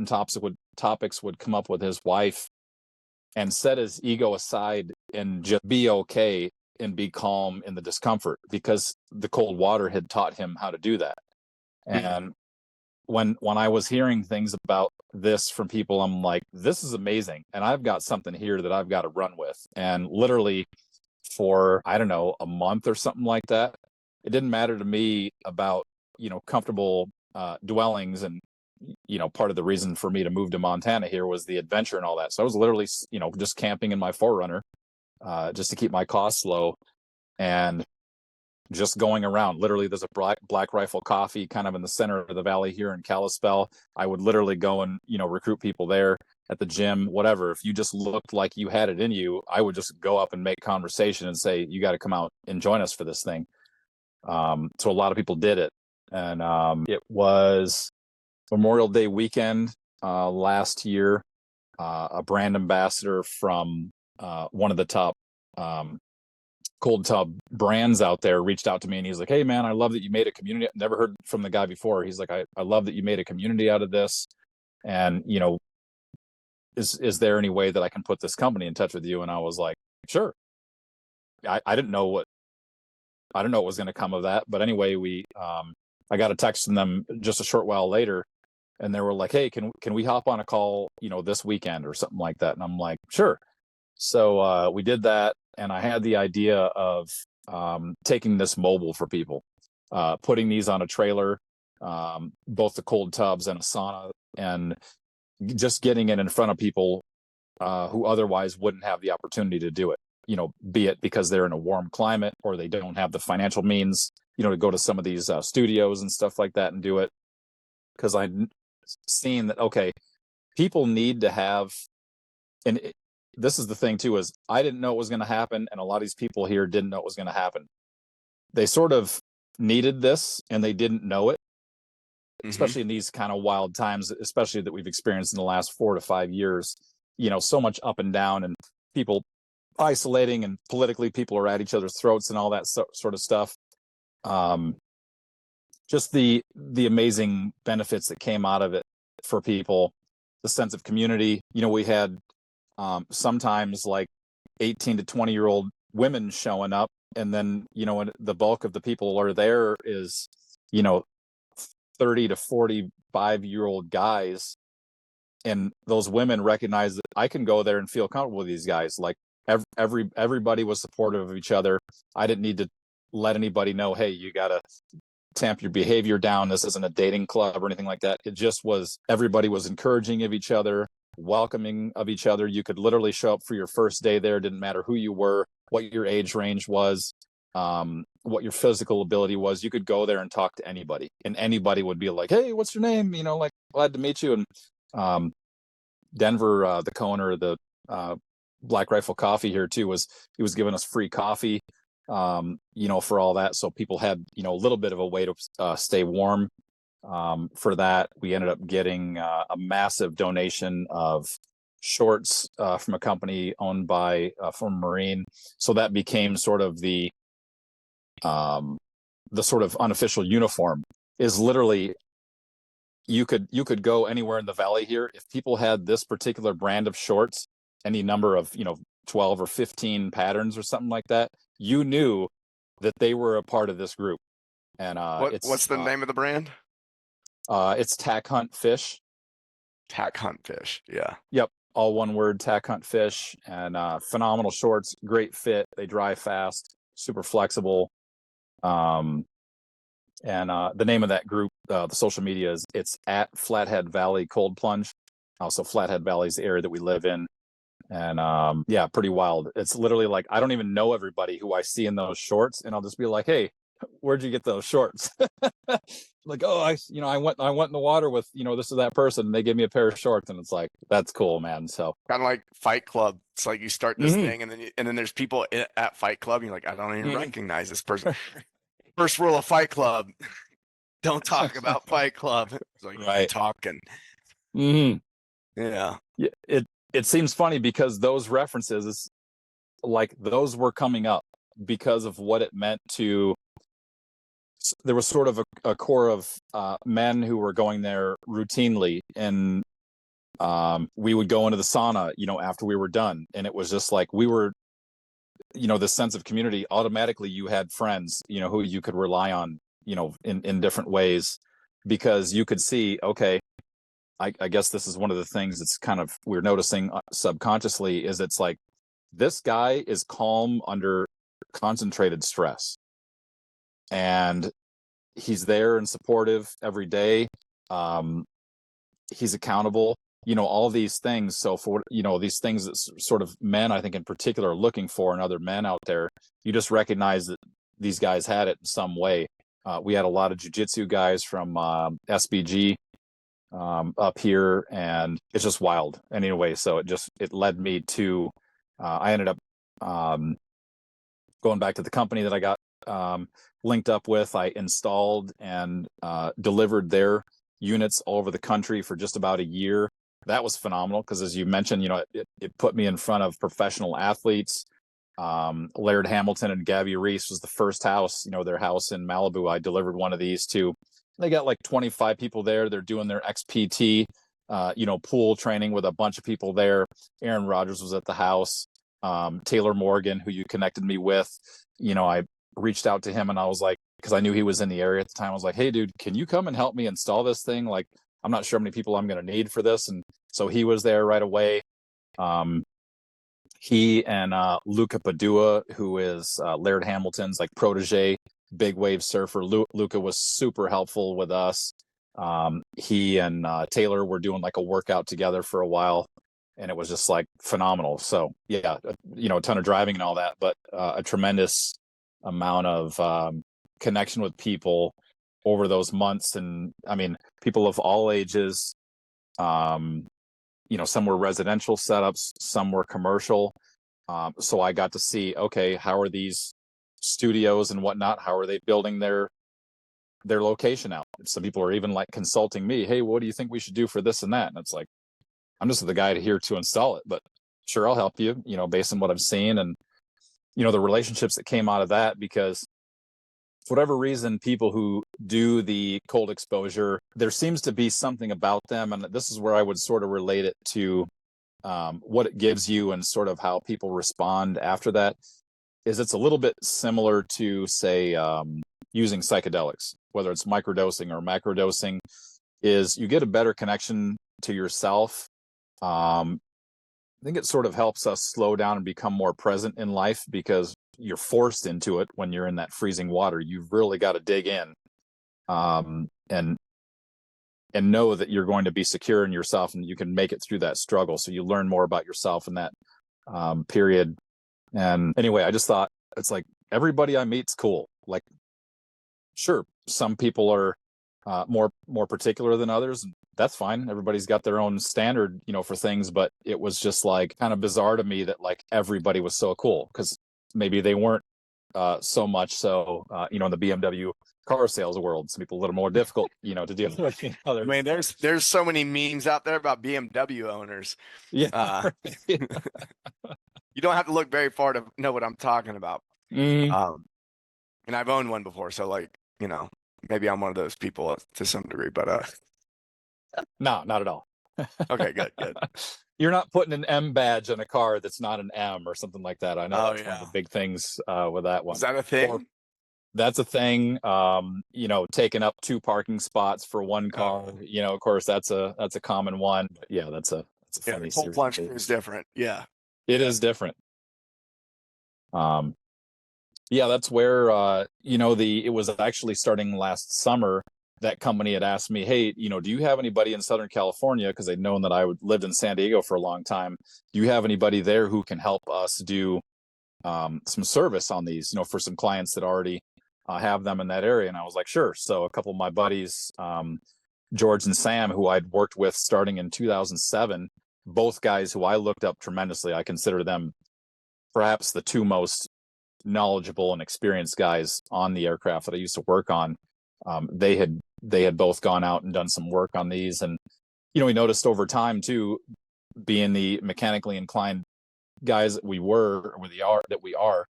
topics would come up with his wife, and set his ego aside and just be okay and be calm in the discomfort, because the cold water had taught him how to do that. And when I was hearing things about this from people, I'm like, this is amazing. And I've got something here that I've got to run with. And literally for, I don't know, a month or something like that, it didn't matter to me about, comfortable dwellings. And, part of the reason for me to move to Montana here was the adventure and all that. So I was literally, just camping in my 4Runner, just to keep my costs low, and just going around. Literally, there's a Black Rifle Coffee kind of in the center of the valley here in Kalispell. I would literally go and, recruit people there at the gym, whatever. If you just looked like you had it in you, I would just go up and make conversation and say, you got to come out and join us for this thing. So a lot of people did it. And it was Memorial Day weekend last year. A brand ambassador from one of the top cold tub brands out there reached out to me, and he's like, hey man, I love that you made a community. Never heard from the guy before. He's like, I love that you made a community out of this. And, is there any way that I can put this company in touch with you? And I was like, sure. I didn't know what was going to come of that. But anyway, I got a text from them just a short while later, and they were like, hey, can we hop on a call, this weekend or something like that? And I'm like, sure. So we did that. And I had the idea of taking this mobile for people, putting these on a trailer, both the cold tubs and a sauna, and just getting it in front of people who otherwise wouldn't have the opportunity to do it, be it because they're in a warm climate or they don't have the financial means, to go to some of these studios and stuff like that and do it. Because I'd seen that, okay, people need to have, and this is the thing too, is I didn't know it was going to happen, and a lot of these people here didn't know it was going to happen. They sort of needed this, and they didn't know it, especially in these kind of wild times, especially that we've experienced in the last 4 to 5 years. So much up and down, and people isolating, and politically people are at each other's throats and all that sort of stuff. Just the amazing benefits that came out of it for people, the sense of community. We had sometimes like 18 to 20-year-old women showing up, and then the bulk of the people are there is 30 to 45-year-old guys, and those women recognized that I can go there and feel comfortable with these guys. Like everybody was supportive of each other. I didn't need to let anybody know, hey, you got to tamp your behavior down. This isn't a dating club or anything like that. It just was, everybody was encouraging of each other, welcoming of each other. You could literally show up for your first day there. It didn't matter who you were, what your age range was, what your physical ability was. You could go there and talk to anybody, and anybody would be like, hey, what's your name? You know, like, glad to meet you. And Denver, the co-owner of the Black Rifle Coffee here too, he was giving us free coffee, you know, for all that. So people had, you know, a little bit of a way to stay warm. For that, we ended up getting a massive donation of shorts from a company owned by a former Marine. So that became sort of the sort of unofficial uniform. Is literally, you could go anywhere in the valley here. If people had this particular brand of shorts, any number of, you know, 12 or 15 patterns or something like that, you knew that they were a part of this group. And what's the name of the brand? It's Tack Hunt Fish. Tack Hunt Fish. Yeah. Yep. All one word, Tack Hunt Fish. And phenomenal shorts, great fit. They dry fast, super flexible. And the name of that group, the social media it's at Flathead Valley Cold Plunge. Also, Flathead Valley is the area that we live in. And yeah, pretty wild. It's literally like, I don't even know everybody who I see in those shorts, and I'll just be like, hey, where'd you get those shorts? Like, oh, I went in the water with, you know, this or that person, and they gave me a pair of shorts, and it's like, that's cool, man. So kind of like Fight Club. It's like you start this thing, and then there's people at Fight Club, and you're like, I don't even recognize this person. First rule of Fight Club: don't talk about Fight Club. It's like, right, talking. Yeah. It seems funny because those references, like, those were coming up because of what it meant to. There was sort of a core of men who were going there routinely, and we would go into the sauna, you know, after we were done, and it was just like, we were, you know, this sense of community. Automatically, you had friends, you know, who you could rely on, you know, in different ways, because you could see, okay, I guess this is one of the things that's kind of, we're noticing subconsciously, is it's like, this guy is calm under concentrated stress, and he's there and supportive every day. He's accountable, you know, all these things. So for, you know, these things that sort of men, I think in particular, are looking for in other men out there, you just recognize that these guys had it in some way. We had a lot of jiu-jitsu guys from SBG up here, and it's just wild. And anyway, so it led me to, I ended up going back to the company that I got linked up with. I installed and delivered their units all over the country for just about a year. That was phenomenal because, as you mentioned, you know, it put me in front of professional athletes. Laird Hamilton and Gabby Reese was the first house, you know, their house in Malibu. I delivered one of these to. They got like 25 people there. They're doing their XPT, you know, pool training with a bunch of people there. Aaron Rodgers was at the house. Taylor Morgan, who you connected me with, you know, I reached out to him, and I was like, because I knew he was in the area at the time, I was like, hey, dude, can you come and help me install this thing? Like, I'm not sure how many people I'm going to need for this. And so he was there right away. He and Luca Padua, who is Laird Hamilton's like protege, big wave surfer. Luca was super helpful with us. He and Taylor were doing like a workout together for a while, and it was just like phenomenal. So yeah, you know, a ton of driving and all that, but a tremendous amount of connection with people over those months. And I mean, people of all ages, you know, some were residential setups, some were commercial. So I got to see, okay, how are these studios and whatnot, how are they building their location out? Some people are even like consulting me, hey, what do you think we should do for this and that? And it's like, I'm just the guy here to install it, but sure, I'll help you, you know, based on what I've seen. And, you know, the relationships that came out of that, because for whatever reason, people who do the cold exposure, there seems to be something about them. And this is where I would sort of relate it to what it gives you and sort of how people respond after that. Is it's a little bit similar to, say, using psychedelics, whether it's microdosing or macrodosing, is you get a better connection to yourself I think it sort of helps us slow down and become more present in life, because you're forced into it when you're in that freezing water. You've really got to dig in, um, and know that you're going to be secure in yourself and you can make it through that struggle. So you learn more about yourself in that period. And anyway, I just thought, it's like, everybody I meet's cool. Like, sure, some people are more particular than others, and that's fine. Everybody's got their own standard, for things. But it was just like kind of bizarre to me that like everybody was so cool, because maybe they weren't so much so, in the BMW car sales world. Some people a little more difficult, to deal with. I mean, there's so many memes out there about BMW owners. Yeah. You don't have to look very far to know what I'm talking about. Mm. And I've owned one before, so like, maybe I'm one of those people to some degree, but No, not at all. okay, good. You're not putting an M badge on a car that's not an M or something like that. I know that's one of the big things with that one. Is that a thing? Or, that's a thing. Taking up 2 parking spots for one car. Of course, that's a common one. But yeah, that's a funny the whole Plunge is different. Yeah, it is different. Yeah, that's where it was actually starting last summer. That company had asked me, hey, do you have anybody in Southern California? Because they'd known that I lived in San Diego for a long time. Do you have anybody there who can help us do some service on these, for some clients that already have them in that area? And I was like, sure. So a couple of my buddies, George and Sam, who I'd worked with starting in 2007, both guys who I looked up tremendously. I consider them perhaps the 2 most knowledgeable and experienced guys on the aircraft that I used to work on. They had both gone out and done some work on these. And, we noticed over time too, being the mechanically inclined guys that we were, or that we are,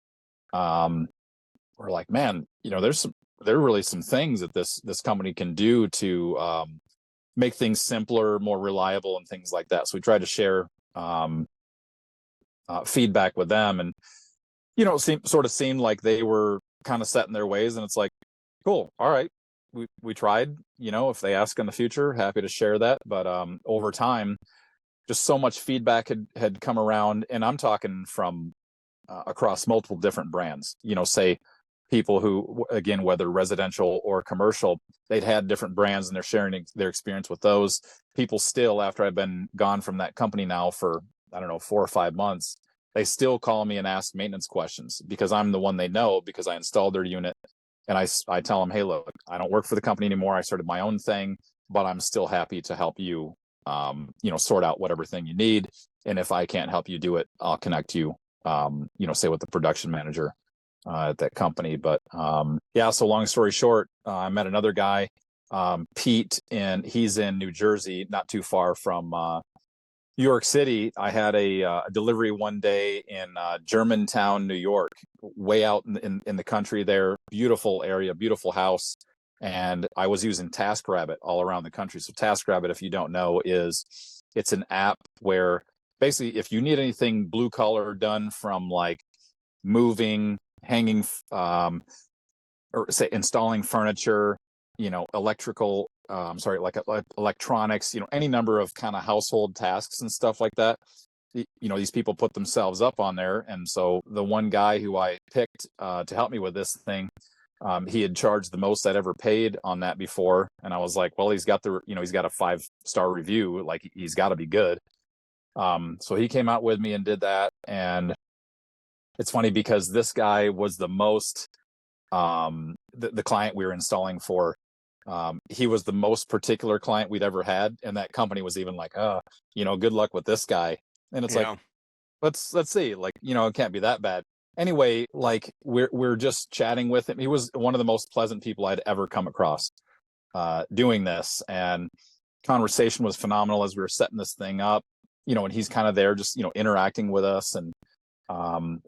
we're like, man, there are really some things that this company can do to make things simpler, more reliable, and things like that. So we tried to share feedback with them, and it seemed like they were kind of set in their ways. And it's like, cool, all right, we tried. If they ask in the future, happy to share that. But over time, just so much feedback had come around, and I'm talking from across multiple different brands. Say people who, again, whether residential or commercial, they'd had different brands, and they're sharing their experience with those. People still, after I've been gone from that company now for, I don't know, 4 or 5 months, they still call me and ask maintenance questions, because I'm the one they know, because I installed their unit. And I tell them, hey, look, I don't work for the company anymore. I started my own thing, but I'm still happy to help you, sort out whatever thing you need. And if I can't help you do it, I'll connect you, say with the production manager at that company. But so long story short, I met another guy, Pete, and he's in New Jersey, not too far from New York City. I had a delivery one day in Germantown, New York, way out in the country there. Beautiful area, beautiful house. And I was using TaskRabbit all around the country. So TaskRabbit, if you don't know, it's an app where basically if you need anything blue collar done, from like moving, hanging, or say installing furniture, electrical, like electronics, any number of kind of household tasks and stuff like that. These people put themselves up on there. And so the one guy who I picked to help me with this thing, he had charged the most I'd ever paid on that before. And I was like, well, he's got a 5-star review. Like, he's got to be good. So he came out with me and did that. And it's funny because this guy was the most, the client we were installing for, he was the most particular client we'd ever had. And that company was even like, good luck with this guy. And it's like, let's see, like, it can't be that bad. Anyway, like we're just chatting with him. He was one of the most pleasant people I'd ever come across doing this. And conversation was phenomenal as we were setting this thing up, and he's kind of there just, interacting with us. And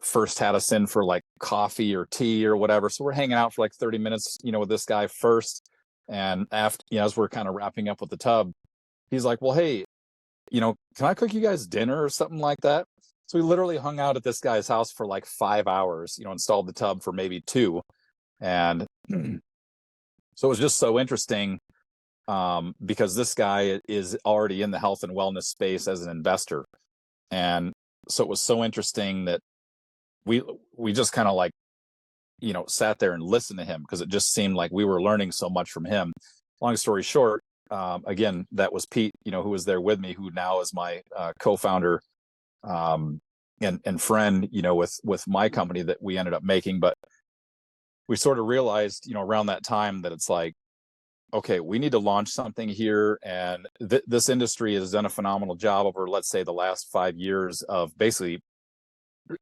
first had us in for like coffee or tea or whatever. So we're hanging out for like 30 minutes, with this guy first. And after, as we're kind of wrapping up with the tub, he's like, well, hey, can I cook you guys dinner or something like that? So we literally hung out at this guy's house for like 5 hours, installed the tub for maybe 2. And so it was just so interesting because this guy is already in the health and wellness space as an investor. And so it was so interesting that we just kind of like, sat there and listened to him because it just seemed like we were learning so much from him. Long story short, again, that was Pete, who was there with me, who now is my co-founder and friend, with my company that we ended up making. But we sort of realized, around that time that it's like, okay, we need to launch something here. And this industry has done a phenomenal job over, let's say, the last 5 years of basically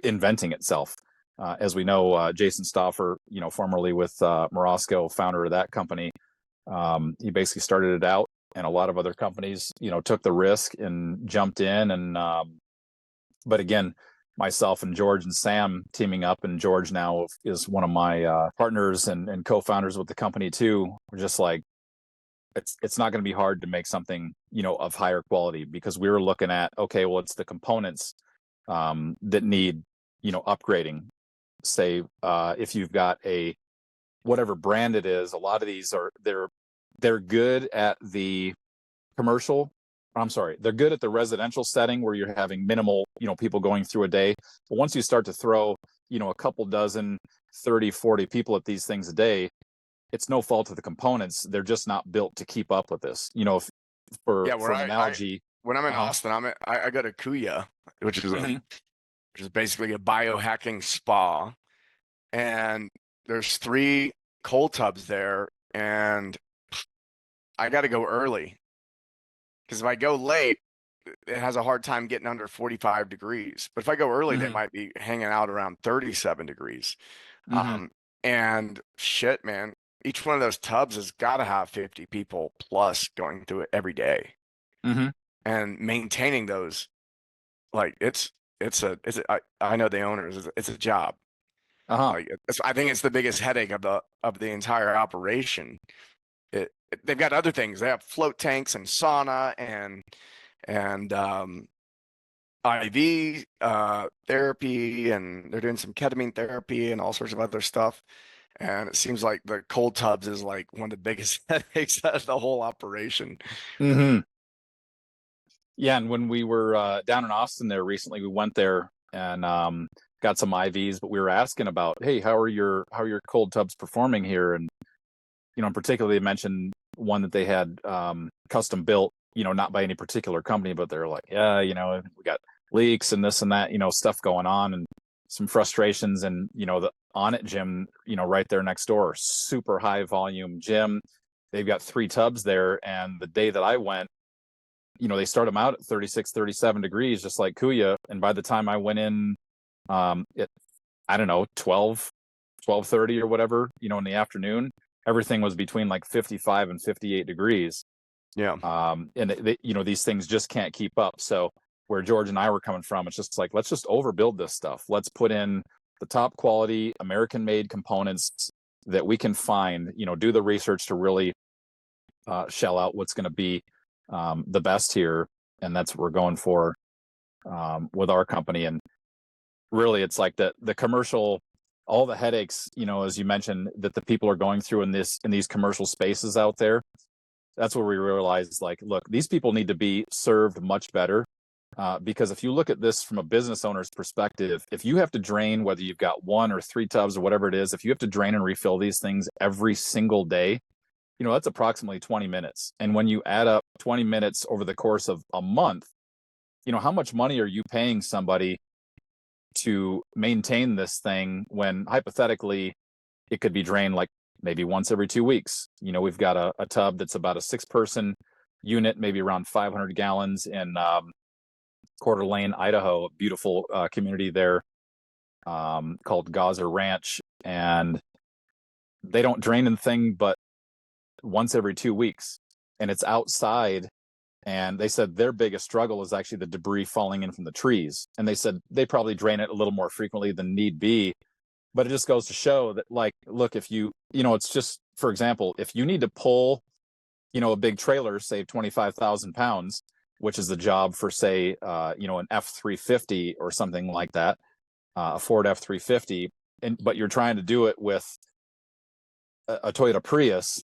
inventing itself. As we know, Jason Stauffer, formerly with Morosco, founder of that company, he basically started it out, and a lot of other companies, took the risk and jumped in. And but again, myself and George and Sam teaming up, and George now is one of my partners and co-founders with the company too. We're just like, it's not going to be hard to make something, of higher quality, because we were looking at, okay, well, it's the components that need, upgrading. Say, if you've got a whatever brand it is, a lot of these they're good at the commercial. I'm sorry, they're good at the residential setting where you're having minimal, people going through a day. But once you start to throw, a couple dozen, 30, 40 people at these things a day, it's no fault of the components. They're just not built to keep up with this. For an analogy, when I'm in Austin, I go to Kuya, which is which is basically a biohacking spa, and there's 3 cold tubs there, and I got to go early because if I go late, it has a hard time getting under 45 degrees. But if I go early, they might be hanging out around 37 degrees. And shit, man, each one of those tubs has got to have 50 people plus going through it every day. And maintaining those, like I know the owners, it's a job. Like, I think it's the biggest headache of the entire operation. They've got other things. They have float tanks and sauna and IV therapy, and they're doing some ketamine therapy and all sorts of other stuff. And it seems like the cold tubs is like one of the biggest headaches of the whole operation. Yeah, and when we were down in Austin there recently, we went there and got some IVs, but we were asking about, hey, how are your cold tubs performing here? And in particular, they mentioned one that they had custom built, not by any particular company, but they're like, yeah, we got leaks and this and that, stuff going on, and some frustrations. And the Onnit gym, right there next door, super high volume gym. They've got 3 tubs there, and the day that I went, they start them out at 36, 37 degrees, just like Kuya. And by the time I went in, I don't know, 12:30 or whatever, in the afternoon, everything was between like 55 and 58 degrees. Yeah. And these things just can't keep up. So where George and I were coming from, it's just like, let's just overbuild this stuff. Let's put in the top quality American made components that we can find, do the research to really shell out what's going to be the best here. And that's what we're going for with our company. And really, it's like the commercial, all the headaches, as you mentioned, that the people are going through in these commercial spaces out there. That's where we realized, like, look, these people need to be served much better. Because if you look at this from a business owner's perspective, if you have to drain, whether you've got 1 or 3 tubs or whatever it is, if you have to drain and refill these things every single day, that's approximately 20 minutes. And when you add up 20 minutes over the course of a month, how much money are you paying somebody to maintain this thing when hypothetically it could be drained like maybe once every 2 weeks? We've got a tub that's about a 6-person unit, maybe around 500 gallons in Coeur d'Alene, Idaho, a beautiful community there called Gaza Ranch. And they don't drain the thing but once every 2 weeks, and it's outside. And they said their biggest struggle is actually the debris falling in from the trees. And they said they probably drain it a little more frequently than need be. But it just goes to show that, like, look, if it's just, for example, if you need to pull, a big trailer, say 25,000 pounds, which is the job for, say, an F-350 or something like that, a Ford F-350, but you're trying to do it with a Toyota Prius,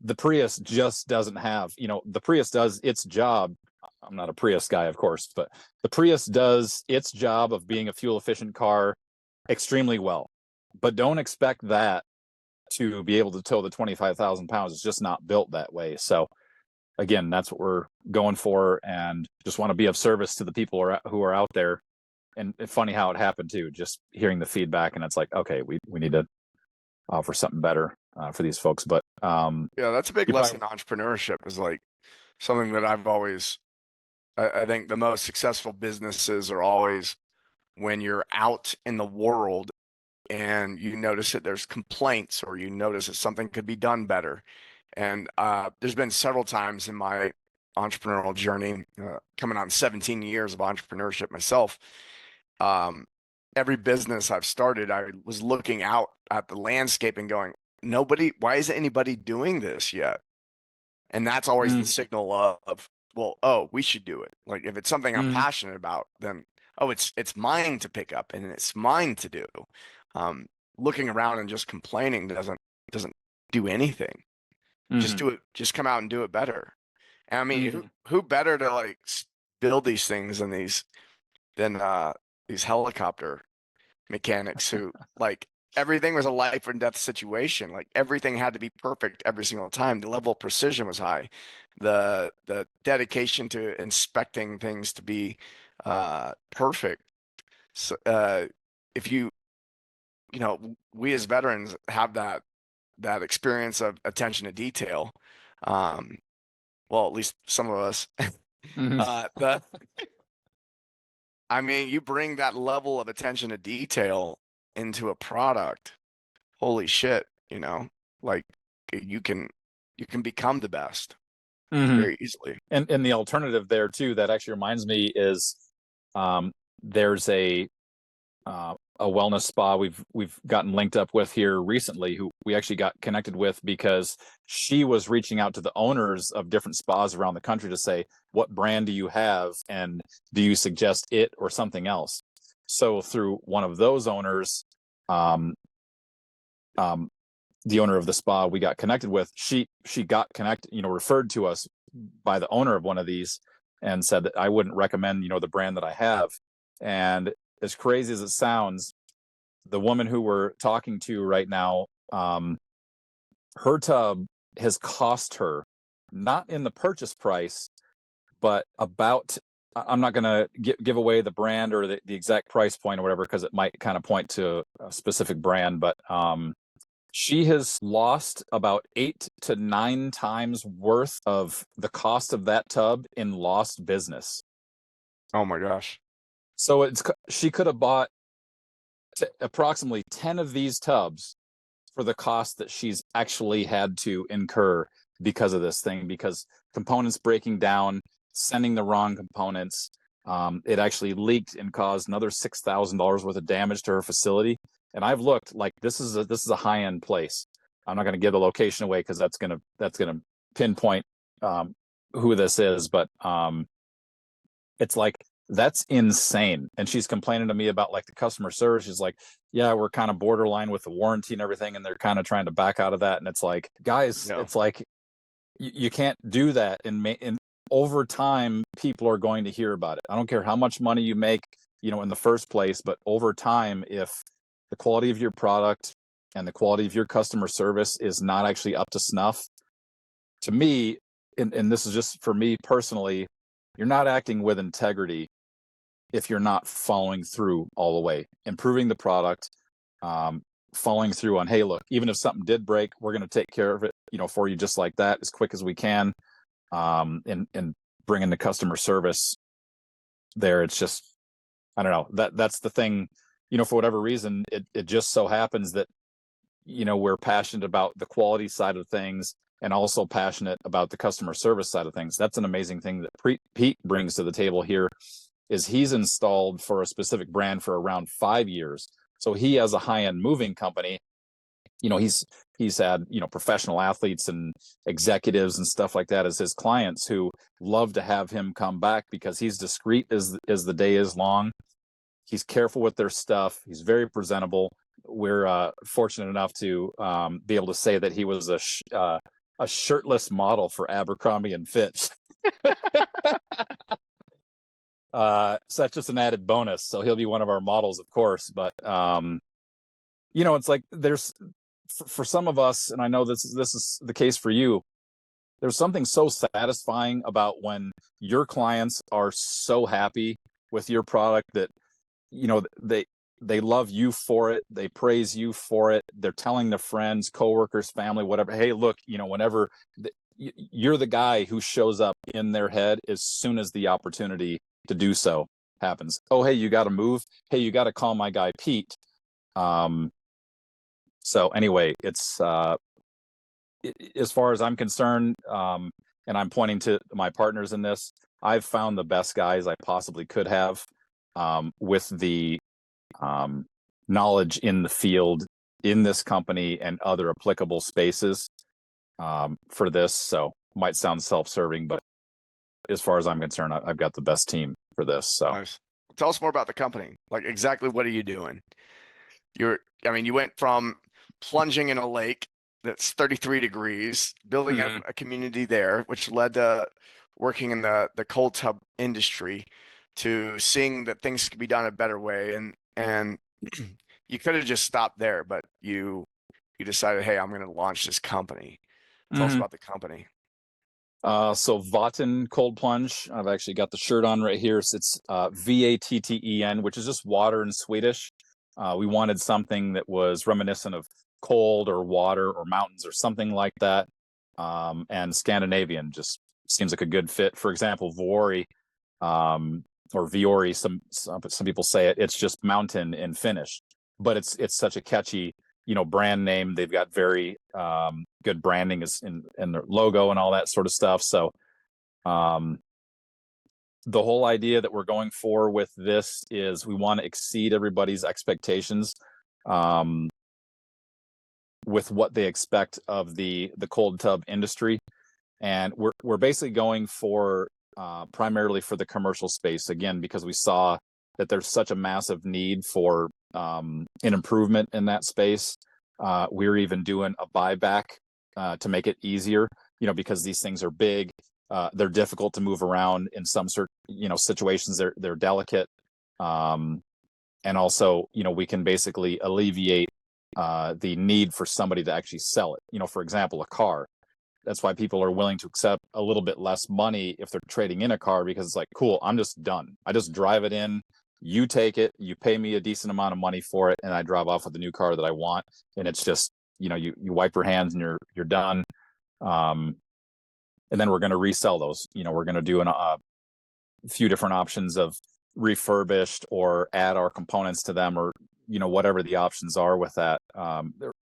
the Prius just doesn't have, the Prius does its job. I'm not a Prius guy, of course, but the Prius does its job of being a fuel efficient car extremely well. But don't expect that to be able to tow the 25,000 pounds. It's just not built that way. So again, that's what we're going for, and just want to be of service to the people who are out there. And it's funny how it happened too, just hearing the feedback, and it's like, okay, we need to offer something better for these folks. But yeah, that's a big lesson in entrepreneurship, is like something that I've always, I think the most successful businesses are always when you're out in the world and you notice that there's complaints, or you notice that something could be done better. And there's been several times in my entrepreneurial journey, coming on 17 years of entrepreneurship myself, every business I've started, I was looking out at the landscape and going, why isn't anybody doing this yet? And that's always the signal of, well, oh, we should do it. Like if it's something I'm passionate about, then, oh, it's mine to pick up and it's mine to do. Looking around and just complaining doesn't do anything. Just do it. Just come out and do it better. And I mean, who better to like build these things than these helicopter mechanics who like everything was a life and death situation. Like everything had to be perfect every single time. The level of precision was high. The dedication to inspecting things to be perfect. So if we as veterans have that experience of attention to detail. Well, at least some of us. I mean, you bring that level of attention to detail into a product, holy shit, like you can become the best very easily. And the alternative there too, that actually reminds me, is there's a wellness spa we've gotten linked up with here recently, who we actually got connected with because she was reaching out to the owners of different spas around the country to say, what brand do you have, and do you suggest it or something else? So through one of those owners, the owner of the spa we got connected with, she got connected, referred to us by the owner of one of these, and said that I wouldn't recommend, the brand that I have. And as crazy as it sounds, the woman who we're talking to right now, her tub has cost her, not in the purchase price, but about, I'm not going to give away the brand or the exact price point or whatever, because it might kind of point to a specific brand, but she has lost about 8 to 9 times worth of the cost of that tub in lost business. Oh my gosh. So she could have bought approximately 10 of these tubs for the cost that she's actually had to incur because of this thing, because components breaking down, sending the wrong components. It actually leaked and caused another $6,000 worth of damage to her facility. And I've looked, like, this is a high-end place. I'm not going to give the location away because that's going to pinpoint who this is, but it's like, that's insane. And she's complaining to me about like the customer service. She's like, yeah, we're kind of borderline with the warranty and everything, and they're kind of trying to back out of that. And it's like, guys, it's like you can't do that. And over time, people are going to hear about it. I don't care how much money you make, in the first place, but over time, if the quality of your product and the quality of your customer service is not actually up to snuff, to me, and this is just for me personally, you're not acting with integrity if you're not following through all the way, improving the product, following through on, hey, look, even if something did break, we're going to take care of it, for you just like that, as quick as we can, and bringing the customer service there. It's just, I don't know, that's the thing, for whatever reason, it just so happens that, we're passionate about the quality side of things and also passionate about the customer service side of things. That's an amazing thing that Pete brings to the table here, is he's installed for a specific brand for around 5 years. So he has a high-end moving company. He's had, professional athletes and executives and stuff like that as his clients, who love to have him come back because he's discreet as the day is long. He's careful with their stuff. He's very presentable. We're fortunate enough to be able to say that he was a a shirtless model for Abercrombie and Fitch. So that's just an added bonus. So he'll be one of our models, of course. But it's like there's for some of us, and I know this is the case for you. There's something so satisfying about when your clients are so happy with your product that they love you for it. They praise you for it. They're telling their friends, coworkers, family, whatever. Hey, look, whenever you're the guy who shows up in their head as soon as the opportunity to do so happens. Oh, hey, you got to move. Hey, you got to call my guy Pete. So anyway, it's as far as I'm concerned, and I'm pointing to my partners in this, I've found the best guys I possibly could have, with the knowledge in the field, in this company and other applicable spaces, for this. So might sound self-serving, but as far as I'm concerned, I've got the best team for this. So Nice. Tell us more about the company. Like, exactly what are you doing? You went from plunging in a lake that's 33 degrees, building up a community there, which led to working in the cold tub industry, to seeing that things could be done a better way. And you could have just stopped there, but you decided, hey, I'm going to launch this company. Tell us about the company. So Voughton Cold Plunge. I've actually got the shirt on right here. So it's Vatten, which is just water in Swedish. We wanted something that was reminiscent of cold or water or mountains or something like that. And Scandinavian just seems like a good fit. For example, Vuori, or Viori, some people say it. It's just mountain in Finnish, but it's such a catchy brand name. They've got very good branding is in their logo and all that sort of stuff. So the whole idea that we're going for with this is we want to exceed everybody's expectations, with what they expect of the cold tub industry. And we're basically going for primarily for the commercial space, again, because we saw that there's such a massive need for an improvement in that space. We're even doing a buyback to make it easier, because these things are big. They're difficult to move around in some situations. They're delicate. And also, we can basically alleviate the need for somebody to actually sell it. For example, a car. That's why people are willing to accept a little bit less money if they're trading in a car, because it's like, cool, I'm just done. I just drive it in, you take it, you pay me a decent amount of money for it, and I drive off with the new car that I want. And it's just, you wipe your hands and you're done. And then we're going to resell those. We're going to do a few different options of refurbished or add our components to them, or whatever the options are with that,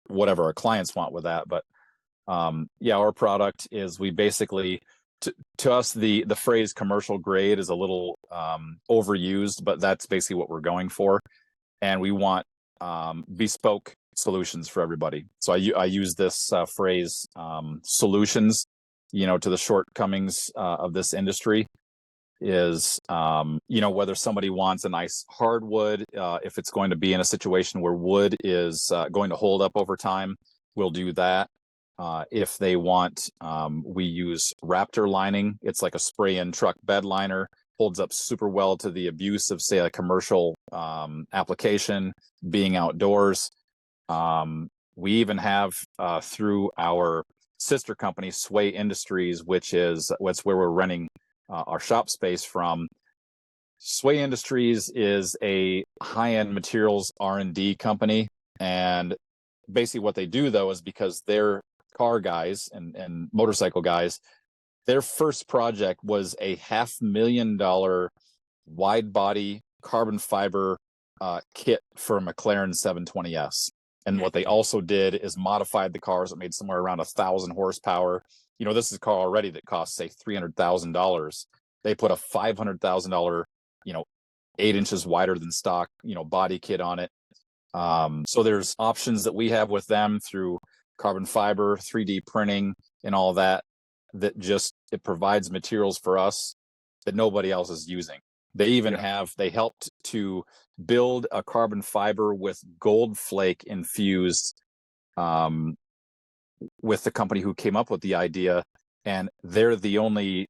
whatever our clients want with that. But our product is, we basically, to us, the phrase commercial grade is a little overused, but that's basically what we're going for. And we want bespoke solutions for everybody. So I use this phrase, solutions, to the shortcomings of this industry, is whether somebody wants a nice hardwood, if it's going to be in a situation where wood is going to hold up over time, we'll do that. If they want, we use Raptor lining. It's like a spray-in truck bed liner, holds up super well to the abuse of, say, a commercial application, being outdoors. We even have, through our sister company, Sway Industries, which is where we're renting our shop space from. Sway Industries is a high-end materials R&D company, and basically what they do, though, is because they're car guys and motorcycle guys, their first project was a $500,000 wide body carbon fiber kit for a McLaren 720S. And what they also did is modified the cars that made somewhere around 1,000 horsepower. This is a car already that costs, say, $300,000. They put a $500,000, 8 inches wider than stock, body kit on it. So there's options that we have with them through carbon fiber, 3D printing, and all that just, it provides materials for us that nobody else is using. They even they helped to build a carbon fiber with gold flake infused with the company who came up with the idea, and they're the only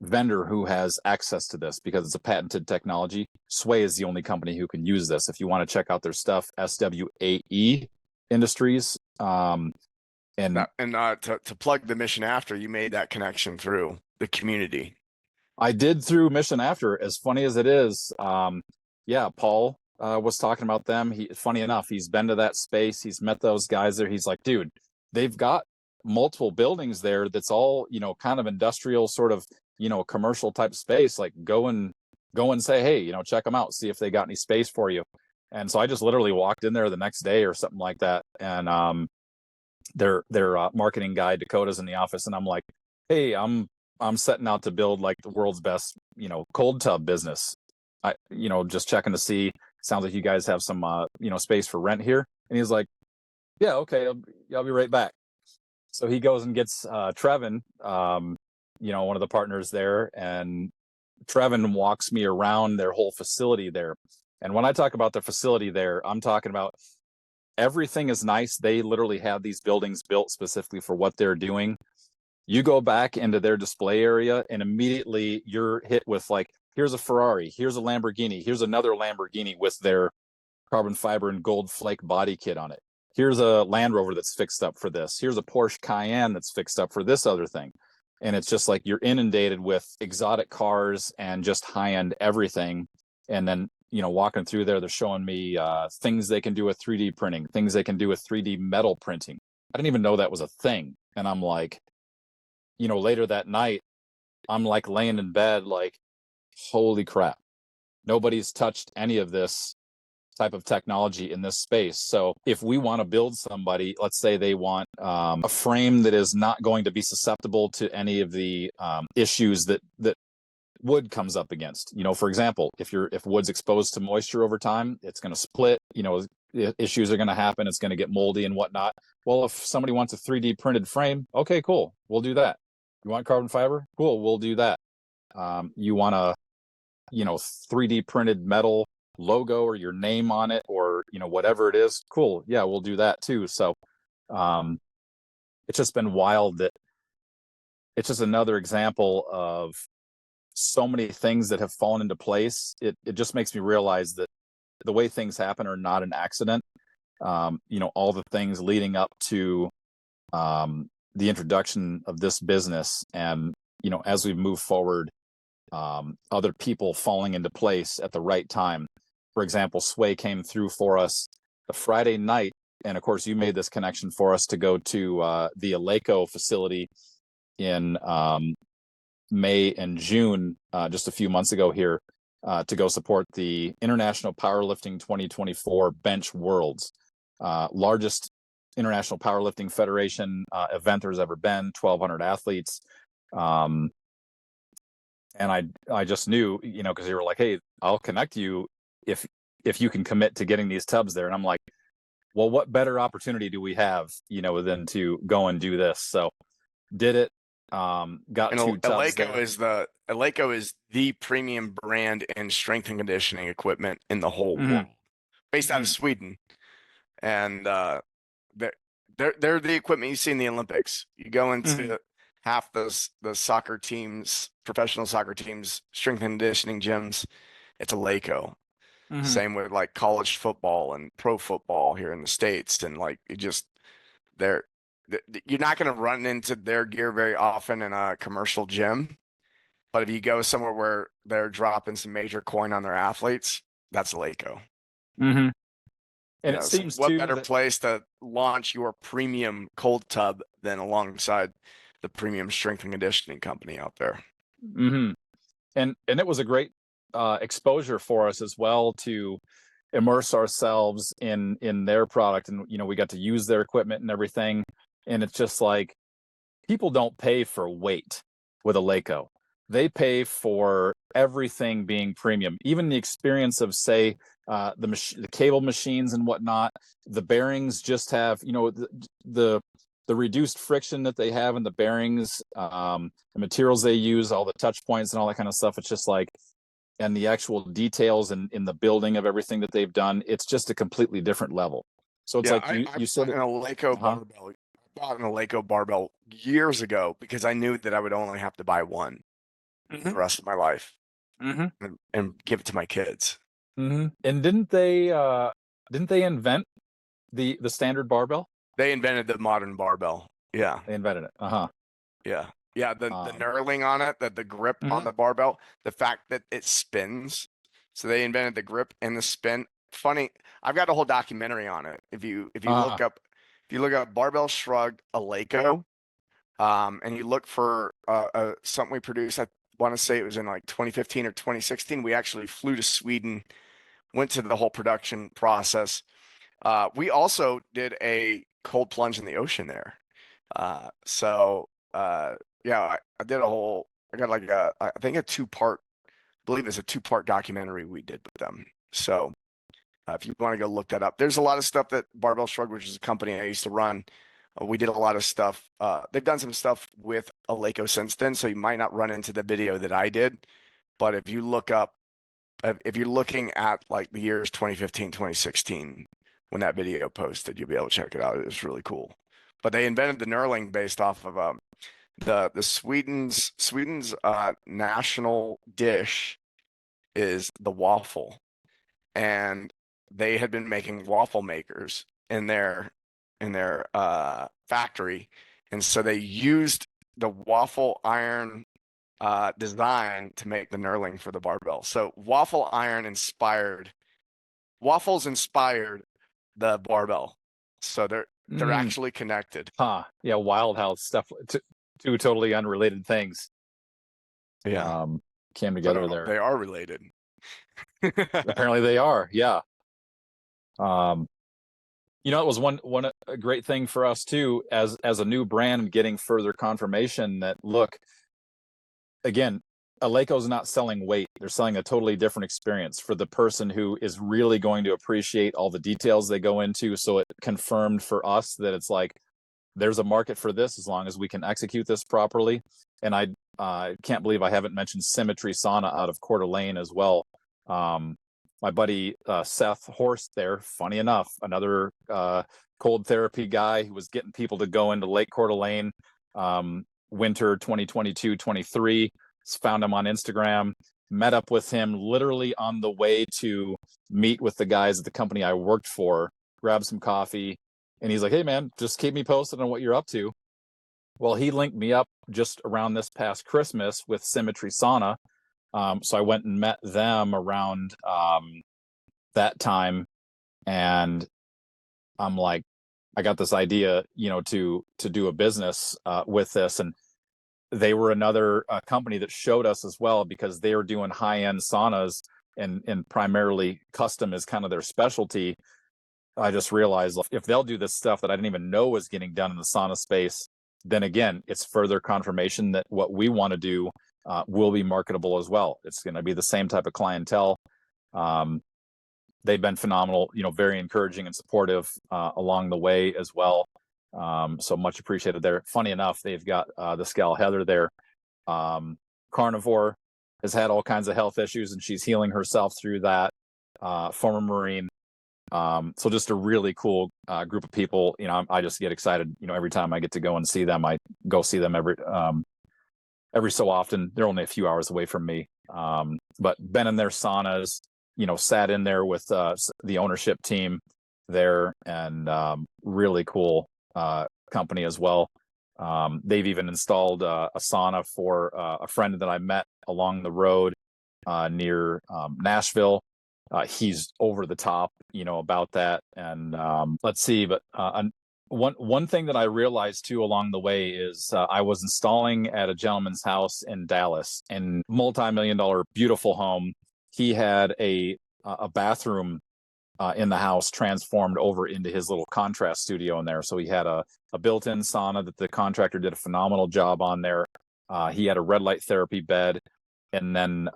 vendor who has access to this because it's a patented technology. Sway is the only company who can use this. If you want to check out their stuff, SWAE Industries. To plug the mission after, you made that connection through the community. I did through Mission After. As funny as it is, Paul was talking about them. Funny enough, he's been to that space. He's met those guys there. He's like, dude, they've got multiple buildings there. That's all, kind of industrial sort of, commercial type space. Like go and say, hey, check them out, see if they got any space for you. And so I just literally walked in there the next day or something like that. And their marketing guy Dakota's in the office, and I'm like, hey, I'm setting out to build like the world's best, cold tub business. Just checking to see. Sounds like you guys have some, space for rent here. And he's like, yeah, okay, I'll be right back. So he goes and gets Trevin, one of the partners there, and Trevin walks me around their whole facility there. And when I talk about the facility there, I'm talking about everything is nice. They literally have these buildings built specifically for what they're doing. You go back into their display area and immediately you're hit with like, here's a Ferrari, here's a Lamborghini, here's another Lamborghini with their carbon fiber and gold flake body kit on it. Here's a Land Rover that's fixed up for this. Here's a Porsche Cayenne that's fixed up for this other thing. And it's just like you're inundated with exotic cars and just high-end everything. And then, walking through there, they're showing me things they can do with 3D printing, things they can do with 3D metal printing. I didn't even know that was a thing. And I'm like, later that night, I'm like laying in bed, like, holy crap, nobody's touched any of this type of technology in this space. So if we want to build somebody, let's say they want a frame that is not going to be susceptible to any of the issues that wood comes up against. For example, if wood's exposed to moisture over time, it's going to split, issues are going to happen. It's going to get moldy and whatnot. Well, if somebody wants a 3D printed frame, okay, cool. We'll do that. You want carbon fiber? Cool. We'll do that. You want a, 3D printed metal logo or your name on it or, whatever it is. Cool. Yeah, we'll do that too. So, it's just been wild that it's just another example of so many things that have fallen into place. It just makes me realize that the way things happen are not an accident. All the things leading up to the introduction of this business, and as we move forward, other people falling into place at the right time. For example, Sway came through for us the Friday night, and of course you made this connection for us to go to the Aleco facility in May and June, just a few months ago here, to go support the International Powerlifting 2024 Bench Worlds, largest international powerlifting federation event there's ever been, 1,200 athletes. And I just knew, because they were like, hey, I'll connect you if you can commit to getting these tubs there. And I'm like, well, what better opportunity do we have, than to go and do this? So did it. Got two tubs there. Aleco is the premium brand in strength and conditioning equipment in the whole world, based out of Sweden, and they're the equipment you see in the Olympics. You go into half the soccer teams, professional soccer teams, strength and conditioning gyms, it's Aleco. Same with like college football and pro football here in the States, and like you're not going to run into their gear very often in a commercial gym, but if you go somewhere where they're dropping some major coin on their athletes, that's Aleco. And it seems what better place to launch your premium cold tub than alongside the premium strength and conditioning company out there. And it was a great exposure for us as well to immerse ourselves in their product, and we got to use their equipment and everything. And it's just like, people don't pay for weight with Aleco. They pay for everything being premium, even the experience of, say, the cable machines and whatnot. The bearings just have, the reduced friction that they have in the bearings, the materials they use, all the touch points and all that kind of stuff. It's just like, and the actual details in the building of everything that they've done, it's just a completely different level. So it's like you said, an Aleco barbell bought an Eleiko barbell years ago because I knew that I would only have to buy one for the rest of my life and give it to my kids. And didn't they invent the standard barbell? They invented the modern barbell. Yeah. They invented it. Yeah. Yeah. The knurling on it, the grip on the barbell, the fact that it spins. So they invented the grip and the spin. Funny, I've got a whole documentary on it. If you look up barbell shrugged Eleiko, and you look for something we produced, I want to say it was in like 2015 or 2016. We actually flew to Sweden, went to the whole production process. We also did a cold plunge in the ocean there. Yeah, I did I got like I think a two-part, I believe it's a two-part documentary we did with them. So if you want to go look that up, there's a lot of stuff that Barbell Shrug, which is a company I used to run. We did a lot of stuff. They've done some stuff with Eleiko since then, so you might not run into the video that I did. But if you look up, if you're looking at like the years 2015, 2016, when that video posted, you'll be able to check it out. It was really cool. But they invented the knurling based off of the Sweden's national dish is the waffle, and they had been making waffle makers in their factory, and so they used the waffle iron design to make the knurling for the barbell. So waffles inspired the barbell. So they're actually connected. Yeah, wild how stuff two totally unrelated things. Yeah. Came together there. They are related. Apparently they are. Yeah. It was one a great thing for us too, as a new brand, getting further confirmation that, look, again, Eleiko's not selling weight. They're selling a totally different experience for the person who is really going to appreciate all the details they go into. So it confirmed for us that it's like, there's a market for this as long as we can execute this properly. And I can't believe I haven't mentioned Symmetry Sauna out of Coeur d'Alene as well. My buddy Seth Horst there, funny enough, another cold therapy guy who was getting people to go into Lake Coeur d'Alene winter 2022-23. Found him on Instagram, met up with him literally on the way to meet with the guys at the company I worked for, grabbed some coffee, and he's like, hey man, just keep me posted on what you're up to. Well, he linked me up just around this past Christmas with Symmetry Sauna. So I went and met them around that time, and I'm like, I got this idea, to do a business with this. And they were another company that showed us as well, because they are doing high-end saunas and primarily custom is kind of their specialty. I just realized if they'll do this stuff that I didn't even know was getting done in the sauna space, then again, it's further confirmation that what we want to do will be marketable as well. It's going to be the same type of clientele. They've been phenomenal, very encouraging and supportive along the way as well. So much appreciated there. Funny enough, they've got this gal Heather there, carnivore, has had all kinds of health issues, and she's healing herself through that. Former Marine. So just a really cool group of people. I just get excited, every time I get to go and see them. I go see them every so often. They're only a few hours away from me, but been in their saunas, sat in there with the ownership team there, and really cool company as well. They've even installed a sauna for a friend that I met along the road near Nashville. He's over the top, about that. And let's see, but one thing that I realized too along the way is I was installing at a gentleman's house in Dallas, and multi-million-dollar beautiful home. He had a bathroom in the house transformed over into his little contrast studio in there. So he had a built-in sauna that the contractor did a phenomenal job on there. He had a red light therapy bed, and then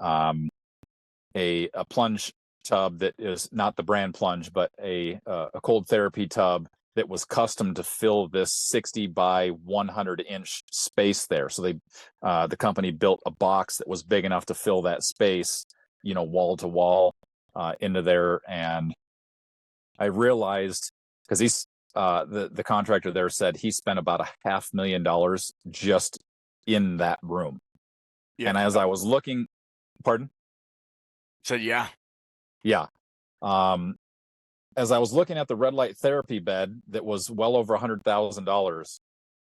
a plunge tub that is not the brand Plunge, but a cold therapy tub that was custom to fill this 60 by 100 inch space there. So the company built a box that was big enough to fill that space, wall to wall into there. And I realized, because the contractor there said he spent about $500,000 just in that room. Yeah. And as I was looking, pardon? So yeah. Yeah. As I was looking at the red light therapy bed that was well over $100,000,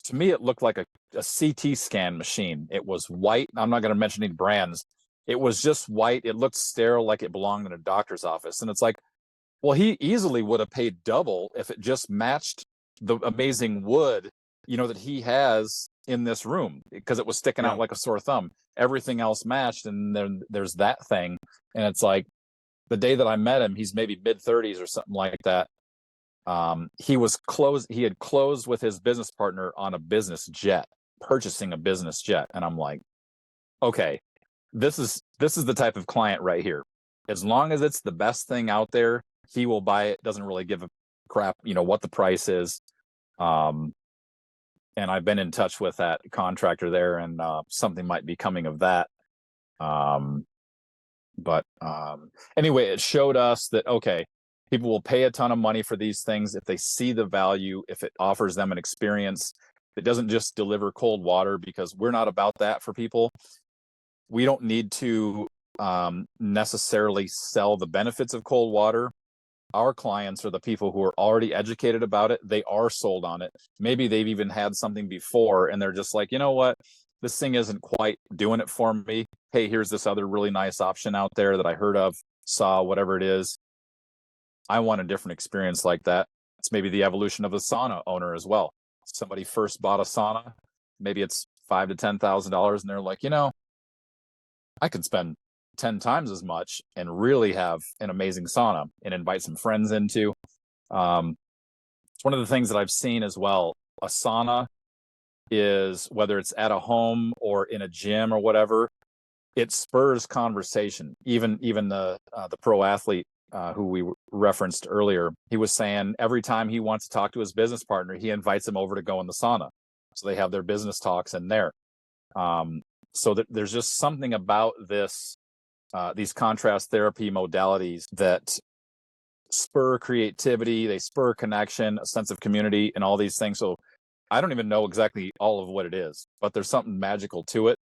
to me, it looked like a CT scan machine. It was white. I'm not going to mention any brands. It was just white. It looked sterile, like it belonged in a doctor's office. And it's like, well, he easily would have paid double if it just matched the amazing wood, that he has in this room, because it was sticking out like a sore thumb. Everything else matched, and then there's that thing. And it's like, the day that I met him, he's maybe mid-30s or something like that. He had closed with his business partner on a business jet, purchasing a business jet. And I'm like, okay, this is the type of client right here. As long as it's the best thing out there, he will buy it. Doesn't really give a crap, what the price is. And I've been in touch with that contractor there, and something might be coming of that. But anyway, it showed us that, okay, people will pay a ton of money for these things if they see the value, if it offers them an experience. It doesn't just deliver cold water, because we're not about that for people. We don't need to necessarily sell the benefits of cold water. Our clients are the people who are already educated about it. They are sold on it. Maybe they've even had something before, and they're just like, you know what? This thing isn't quite doing it for me. Hey, here's this other really nice option out there that I heard of, saw, whatever it is. I want a different experience like that. It's maybe the evolution of a sauna owner as well. Somebody first bought a sauna, maybe it's $5,000 to $10,000, and they're like, I could spend 10 times as much and really have an amazing sauna and invite some friends into. It's one of the things that I've seen as well. A sauna is, whether it's at a home or in a gym or whatever, it spurs conversation. Even the pro athlete who we referenced earlier, he was saying every time he wants to talk to his business partner, he invites him over to go in the sauna. So they have their business talks in there. So that there's just something about these contrast therapy modalities that spur creativity, they spur connection, a sense of community, and all these things. So I don't even know exactly all of what it is, but there's something magical to it.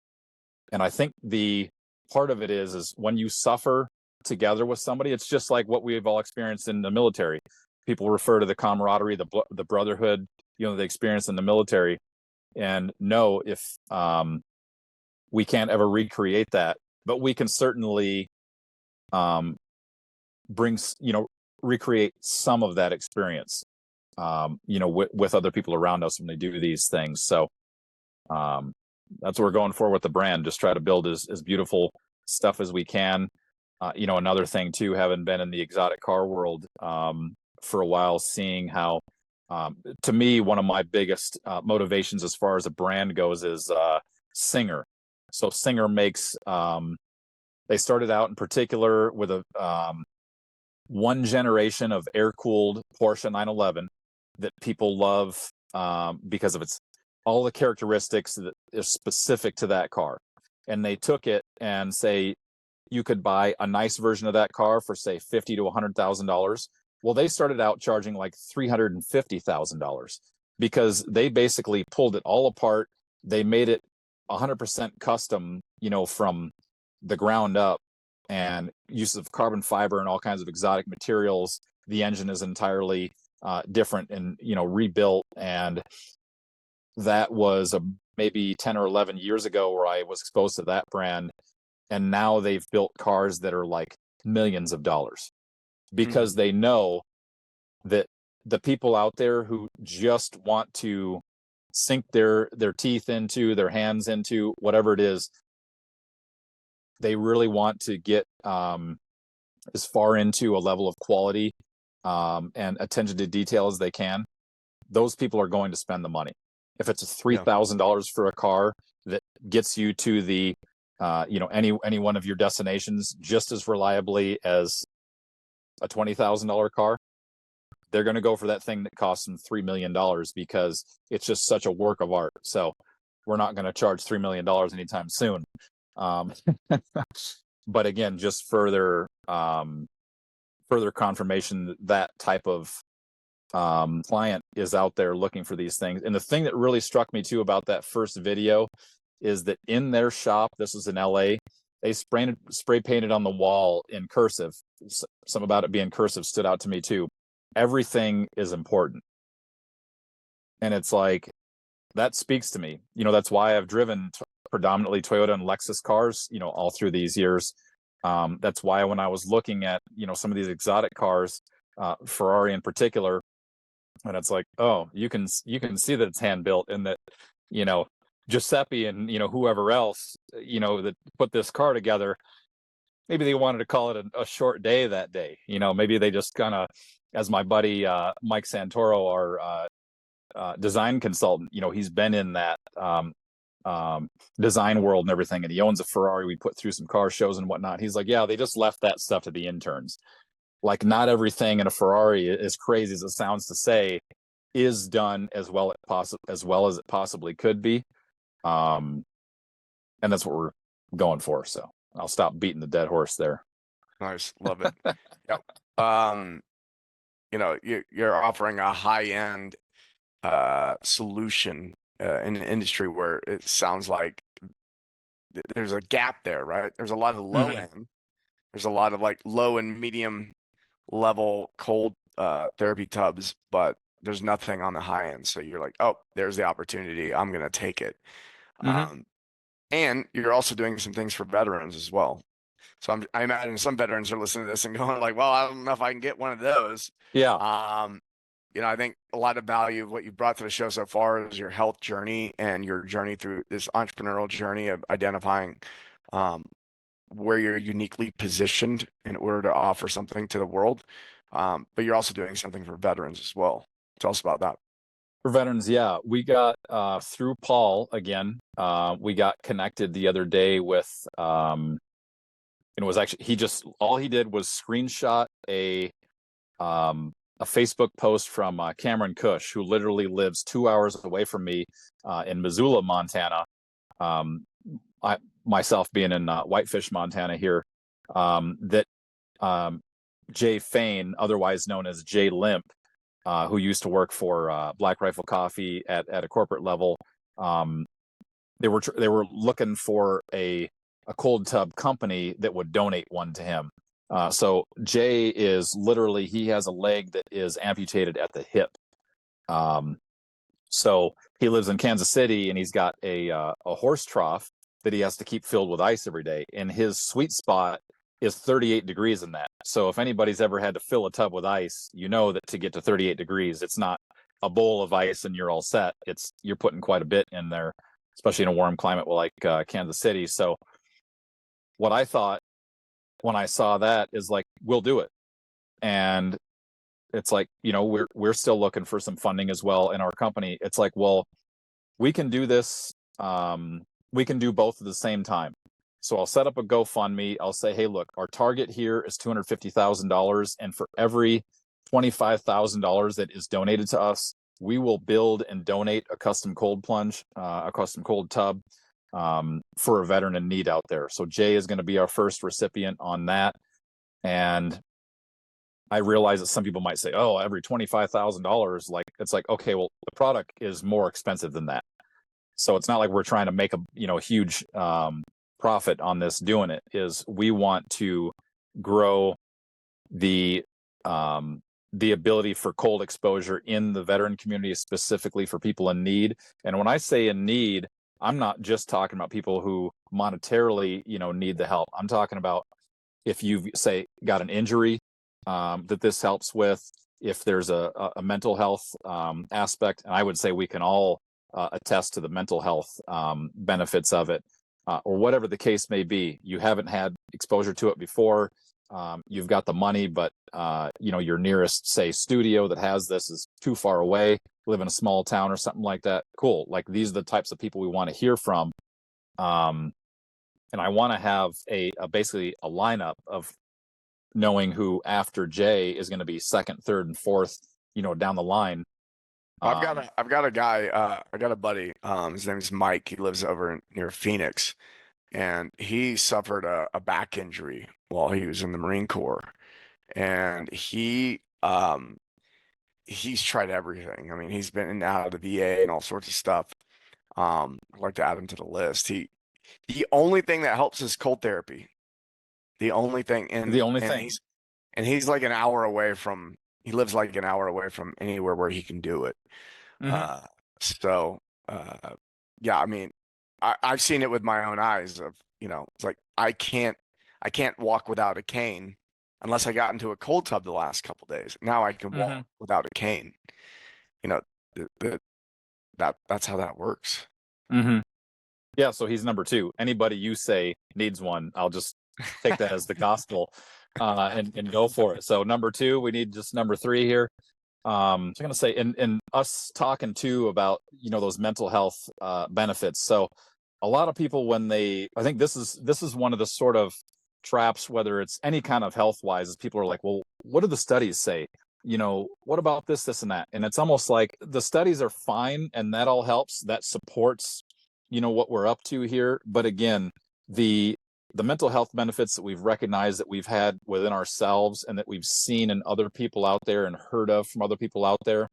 And I think the part of it is when you suffer together with somebody, it's just like what we've all experienced in the military. People refer to the camaraderie, the brotherhood, they experience in the military. And no, if we can't ever recreate that, but we can certainly recreate some of that experience, with other people around us when they do these things. So that's what we're going for with the brand. Just try to build as beautiful stuff as we can. Another thing too, having been in the exotic car world for a while, seeing how, to me, one of my biggest motivations as far as a brand goes is Singer. So Singer makes, they started out in particular with a one generation of air-cooled Porsche 911 that people love because of all the characteristics that are specific to that car. And they took it and say, you could buy a nice version of that car for, say, $50,000 to $100,000. Well, they started out charging like $350,000 because they basically pulled it all apart. They made it 100% custom, from the ground up, and use of carbon fiber and all kinds of exotic materials. The engine is entirely different and, rebuilt. And that was maybe 10 or 11 years ago where I was exposed to that brand. And now they've built cars that are like millions of dollars because they know that the people out there who just want to sink their teeth into, their hands into, whatever it is, they really want to get as far into a level of quality and attention to detail as they can. Those people are going to spend the money. If it's $3,000 for a car that gets you to the any one of your destinations just as reliably as a $20,000 car, they're going to go for that thing that costs them $3 million because it's just such a work of art. So we're not going to charge $3 million anytime soon. But again, just further confirmation that type of client is out there looking for these things. And the thing that really struck me too about that first video is that in their shop, this was in LA, they spray painted on the wall in cursive. Some about it being cursive stood out to me too. Everything is important. And it's like, that speaks to me. That's why I've driven predominantly Toyota and Lexus cars, all through these years. That's why when I was looking at, some of these exotic cars, Ferrari in particular, and it's like, oh, you can see that it's hand built, and that, Giuseppe and, whoever else, that put this car together, maybe they wanted to call it a short day that day. Maybe they just kind of, as my buddy Mike Santoro, our design consultant, he's been in that design world and everything, and he owns a Ferrari. We put through some car shows and whatnot. He's like, yeah, they just left that stuff to the interns. Like, not everything in a Ferrari, as crazy as it sounds to say, is done as well as it possibly could be. And that's what we're going for. So I'll stop beating the dead horse there. Nice. Love it. Yep. You're offering a high-end solution in an industry where it sounds like there's a gap there, right? There's a lot of low end. There's a lot of like low and medium level cold therapy tubs, but there's nothing on the high end. So you're like, oh, there's the opportunity. I'm going to take it. And you're also doing some things for veterans as well. So I imagine some veterans are listening to this and going like, well, I don't know if I can get one of those. Yeah. I think a lot of value of what you brought to the show so far is your health journey and your journey through this entrepreneurial journey of identifying where you're uniquely positioned in order to offer something to the world. But you're also doing something for veterans as well. Tell us about that. For veterans, yeah, we got through Paul again. We got connected the other day with, and it was actually all he did was screenshot a Facebook post from Cameron Cush, who literally lives 2 hours away from me in Missoula, Montana. Myself being in Whitefish, Montana here, that Jay Fain, otherwise known as Jay Limp, who used to work for Black Rifle Coffee at a corporate level. They were looking for a cold tub company that would donate one to him. So Jay is literally, he has a leg that is amputated at the hip. So he lives in Kansas City, and he's got a horse trough that he has to keep filled with ice every day. And his sweet spot is 38 degrees in that. So if anybody's ever had to fill a tub with ice, you know that to get to 38 degrees, it's not a bowl of ice and you're all set. You're putting quite a bit in there, especially in a warm climate like Kansas City. So what I thought when I saw that is like, we'll do it. And it's like, we're still looking for some funding as well in our company. It's like, well, we can do this. We can do both at the same time. So I'll set up a GoFundMe. I'll say, hey, look, our target here is $250,000. And for every $25,000 that is donated to us, we will build and donate a custom cold plunge, a custom cold tub for a veteran in need out there. So Jay is going to be our first recipient on that. And I realize that some people might say, oh, every $25,000, like, it's like, okay, well, the product is more expensive than that. So it's not like we're trying to make a huge profit on this doing it. Is we want to grow the ability for cold exposure in the veteran community, specifically for people in need. And when I say in need, I'm not just talking about people who monetarily, need the help. I'm talking about if you've, say, got an injury that this helps with, if there's a mental health aspect, and I would say we can all attest to the mental health benefits of it, or whatever the case may be. You haven't had exposure to it before. You've got the money, but your nearest, say, studio that has this is too far away. Live in a small town or something like that. Cool. Like, these are the types of people we want to hear from. And I want to have basically a lineup of knowing who after Jay is going to be second, third, and fourth, down the line. I've got a guy, I got a buddy, his name is Mike. He lives over near Phoenix, and he suffered a back injury while he was in the Marine Corps. And he he's tried everything. I mean, he's been in and out of the VA and all sorts of stuff. I'd like to add him to the list. The only thing that helps is cold therapy. The only thing, The only and thing. he's like an hour away from. He lives like an hour away from anywhere where he can do it. Hmm. Uh, so yeah, I mean, I've seen it with my own eyes. Of it's like I can't walk without a cane unless I got into a cold tub the last couple days. Now I can walk Hmm. without a cane. You know, that's how that works. Hmm. Yeah, so he's number two. Anybody you say needs one, I'll just take that as the gospel, and go for it. So number two, we need just number three here. So I'm gonna say, in us talking too about those mental health benefits. So a lot of people, when I think this is one of the sort of traps, whether it's any kind of health wise, is people are like, well, what do the studies say? What about this and that? And it's almost like the studies are fine, and that all helps. That supports what we're up to here. But again, the the mental health benefits that we've recognized, that we've had within ourselves, and that we've seen in other people out there and heard of from other people out there,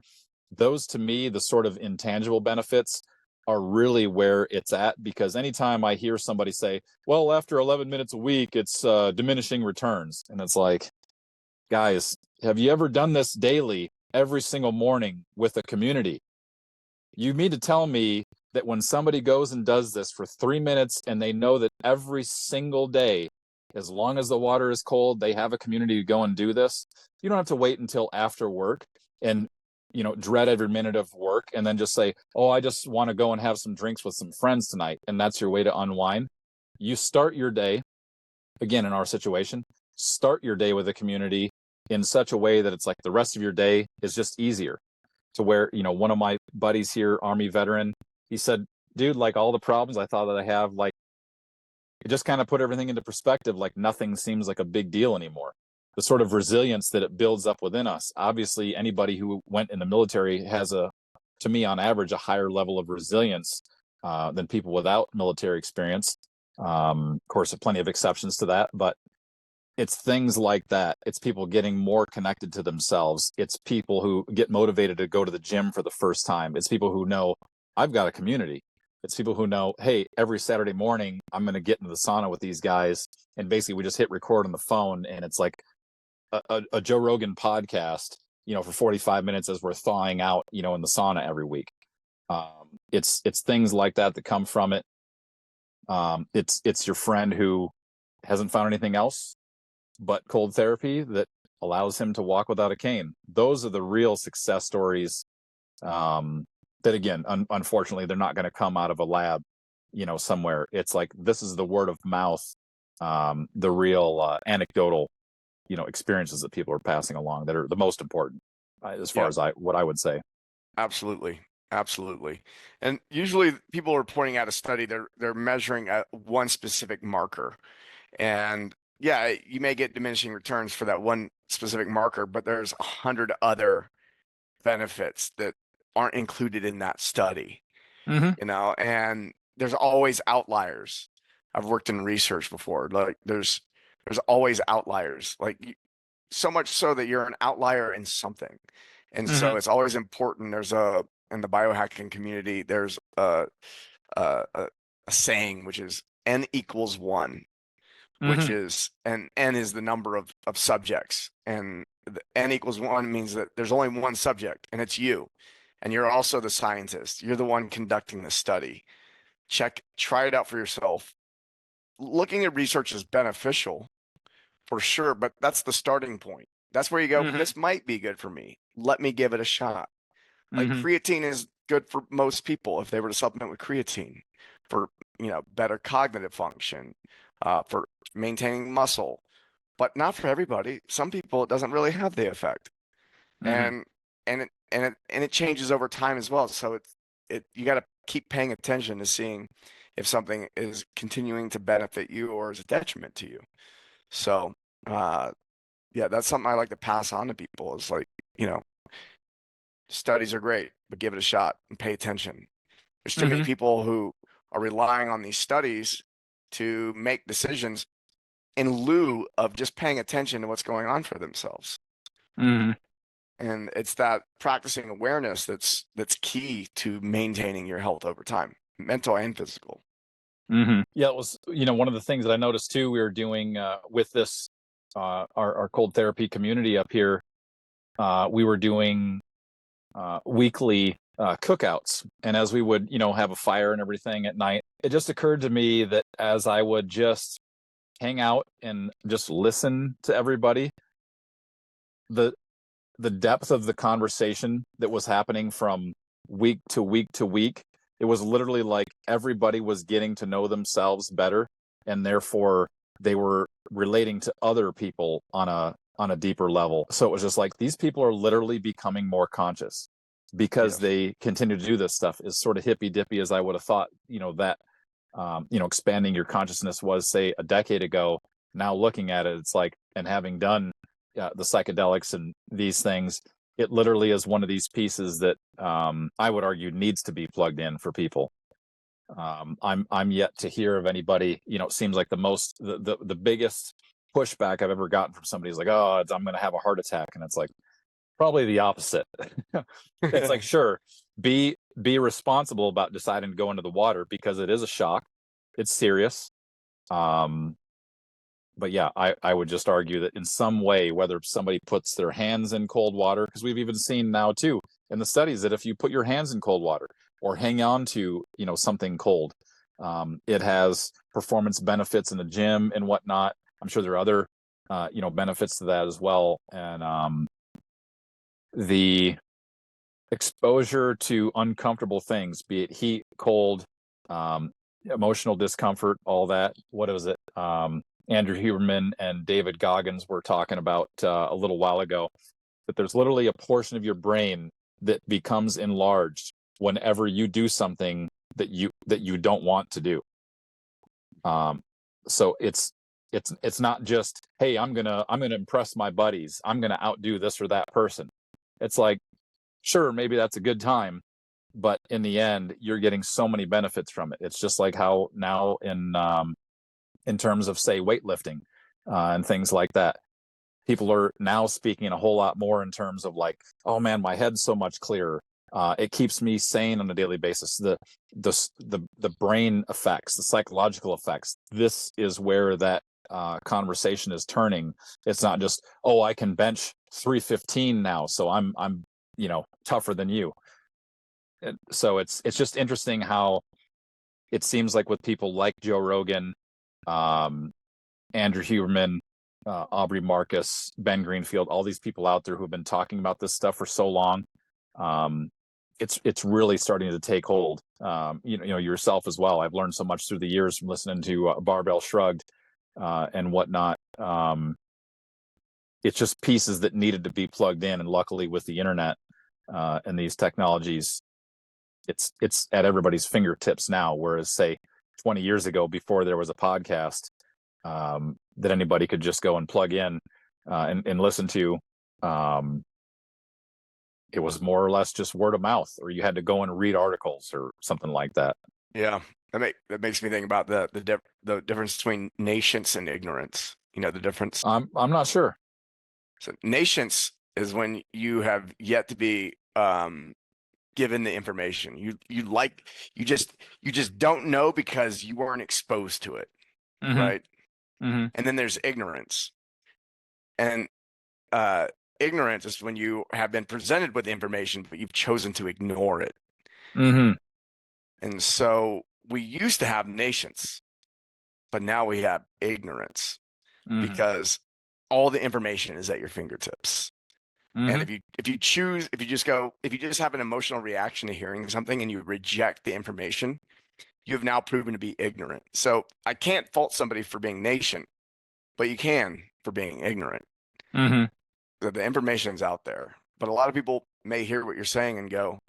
those, to me, the sort of intangible benefits, are really where it's at. Because anytime I hear somebody say, well, after 11 minutes a week, it's diminishing returns, and it's like, guys, have you ever done this daily every single morning with a community? You mean to tell me that when somebody goes and does this for 3 minutes, and they know that every single day, as long as the water is cold, they have a community to go and do this? You don't have to wait until after work and dread every minute of work, and then just say, oh, I just want to go and have some drinks with some friends tonight, and that's your way to unwind. You start your day, again, in our situation, start your day with a community in such a way that it's like the rest of your day is just easier. To where, one of my buddies here, Army veteran, he said, dude, like, all the problems I thought that I have, like, it just kind of put everything into perspective. Like, nothing seems like a big deal anymore. The sort of resilience that it builds up within us. Obviously, anybody who went in the military has, to me, on average, a higher level of resilience than people without military experience. Of course, there are plenty of exceptions to that, but it's things like that. It's people getting more connected to themselves. It's people who get motivated to go to the gym for the first time. It's people who know, I've got a community. It's people who know, hey, every Saturday morning I'm going to get into the sauna with these guys, and basically we just hit record on the phone, and it's like a Joe Rogan podcast, for 45 minutes as we're thawing out, in the sauna every week. It's things like that that come from it. It's your friend who hasn't found anything else but cold therapy that allows him to walk without a cane. Those are the real success stories. That, again, unfortunately, they're not going to come out of a lab, somewhere. It's like, this is the word of mouth, the real anecdotal, experiences that people are passing along that are the most important, as far Yeah, as what I would say. absolutely. Absolutely. And usually people are pointing out a study, they're measuring at one specific marker. And yeah, you may get diminishing returns for that one specific marker, but there's 100 other benefits that aren't included in that study, Mm-hmm. and there's always outliers. I've worked in research before. Like there's always outliers. Like so much so that you're an outlier in something. And Mm-hmm. so it's always important. In the biohacking community, there's a, a saying, which is N equals one, which Mm-hmm. is, and N is the number of subjects. And the N equals one means that there's only one subject, and it's you. And you're also the scientist. You're the one conducting the study. Try it out for yourself. Looking at research is beneficial for sure, but that's the starting point. That's where you go, Mm-hmm. this might be good for me. Let me give it a shot. Like Mm-hmm. creatine is good for most people if they were to supplement with creatine for, better cognitive function, for maintaining muscle, but not for everybody. Some people it doesn't really have the effect. Mm-hmm. And it changes over time as well. So you got to keep paying attention to seeing if something is continuing to benefit you or is a detriment to you. So, uh, yeah, that's something I like to pass on to people is like, you know, studies are great, but give it a shot and pay attention. There's too many Mm-hmm. people who are relying on these studies to make decisions in lieu of just paying attention to what's going on for themselves. Mm-hmm. And it's that practicing awareness that's key to maintaining your health over time, mental and physical. Yeah, it was, one of the things that I noticed too, we were doing with this, our cold therapy community up here, we were doing weekly cookouts. And as we would, have a fire and everything at night, it just occurred to me that as I would just hang out and just listen to everybody, the depth of the conversation that was happening from week to week to week, it was literally like everybody was getting to know themselves better, and therefore they were relating to other people on a deeper level. So it was just like these people are literally becoming more conscious because Yes. they continue to do this stuff. Is sort of hippy dippy as I would have thought, that expanding your consciousness was, say, a decade ago. Now looking at it, it's like, and having done the psychedelics and these things, it literally is one of these pieces that I would argue needs to be plugged in for people. I'm yet to hear of anybody. It seems like the biggest pushback I've ever gotten from somebody is like, "Oh, I'm going to have a heart attack," and it's like probably the opposite. It's like, sure, be responsible about deciding to go into the water because it is a shock. It's serious. But yeah, I would just argue that in some way, whether somebody puts their hands in cold water, because we've even seen now too in the studies that if you put your hands in cold water or hang on to something cold, it has performance benefits in the gym and whatnot. I'm sure there are other benefits to that as well. And the exposure to uncomfortable things, be it heat, cold, emotional discomfort, all that. What was it? Andrew Huberman and David Goggins were talking about a little while ago, that there's literally a portion of your brain that becomes enlarged whenever you do something that you don't want to do. So it's not just, hey, I'm gonna impress my buddies, I'm gonna outdo this or that person. It's like, sure, maybe that's a good time, but in the end, you're getting so many benefits from it. It's just like how now in terms of, say, weightlifting and things like that, people are now speaking a whole lot more in terms of like, oh man, my head's so much clearer. It keeps me sane on a daily basis. The brain effects, the psychological effects. This is where that conversation is turning. It's not just, oh, I can bench 315 now, so I'm tougher than you. So it's just interesting how it seems like with people like Joe Rogan, Andrew Huberman, Aubrey Marcus, Ben Greenfield, all these people out there who have been talking about this stuff for so long, it's really starting to take hold. Yourself as well. I've learned so much through the years from listening to Barbell Shrugged and whatnot. It's just pieces that needed to be plugged in, and luckily with the internet and these technologies, it's at everybody's fingertips now. Whereas, say, 20 years ago, before there was a podcast that anybody could just go and plug in and listen to, it was more or less just word of mouth, or you had to go and read articles or something like that. Yeah, that makes me think about the difference between nascience and ignorance. You know the difference? I'm not sure. So nascience is when you have yet to be given the information. You just don't know because you weren't exposed to it, right? And then there's ignorance. And ignorance is when you have been presented with information, but you've chosen to ignore it. And so we used to have nascience, but now we have ignorance because all the information is at your fingertips. And if you just have an emotional reaction to hearing something and you reject the information, you have now proven to be ignorant. So I can't fault somebody for being nascent, but you can for being ignorant. The information's out there, but a lot of people may hear what you're saying and go,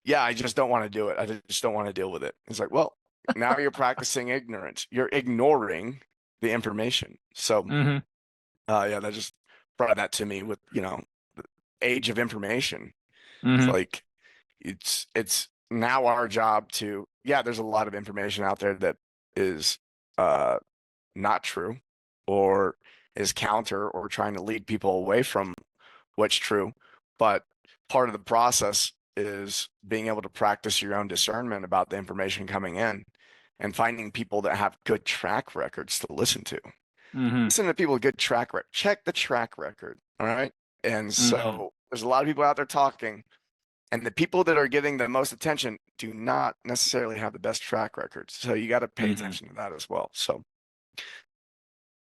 yeah, I just don't want to do it. I just don't want to deal with it. It's like, well, now you're practicing ignorance. You're ignoring the information. So, yeah, that just brought that to me with, the age of information. It's like, it's now our job to, yeah, there's a lot of information out there that is not true or is counter or trying to lead people away from what's true. But part of the process is being able to practice your own discernment about the information coming in and finding people that have good track records to listen to. Mm-hmm. Listen to people with good track record. Check the track record. All right. And Mm-hmm. so there's a lot of people out there talking, and the people that are getting the most attention do not necessarily have the best track records. So you got to pay Mm-hmm. attention to that as well. So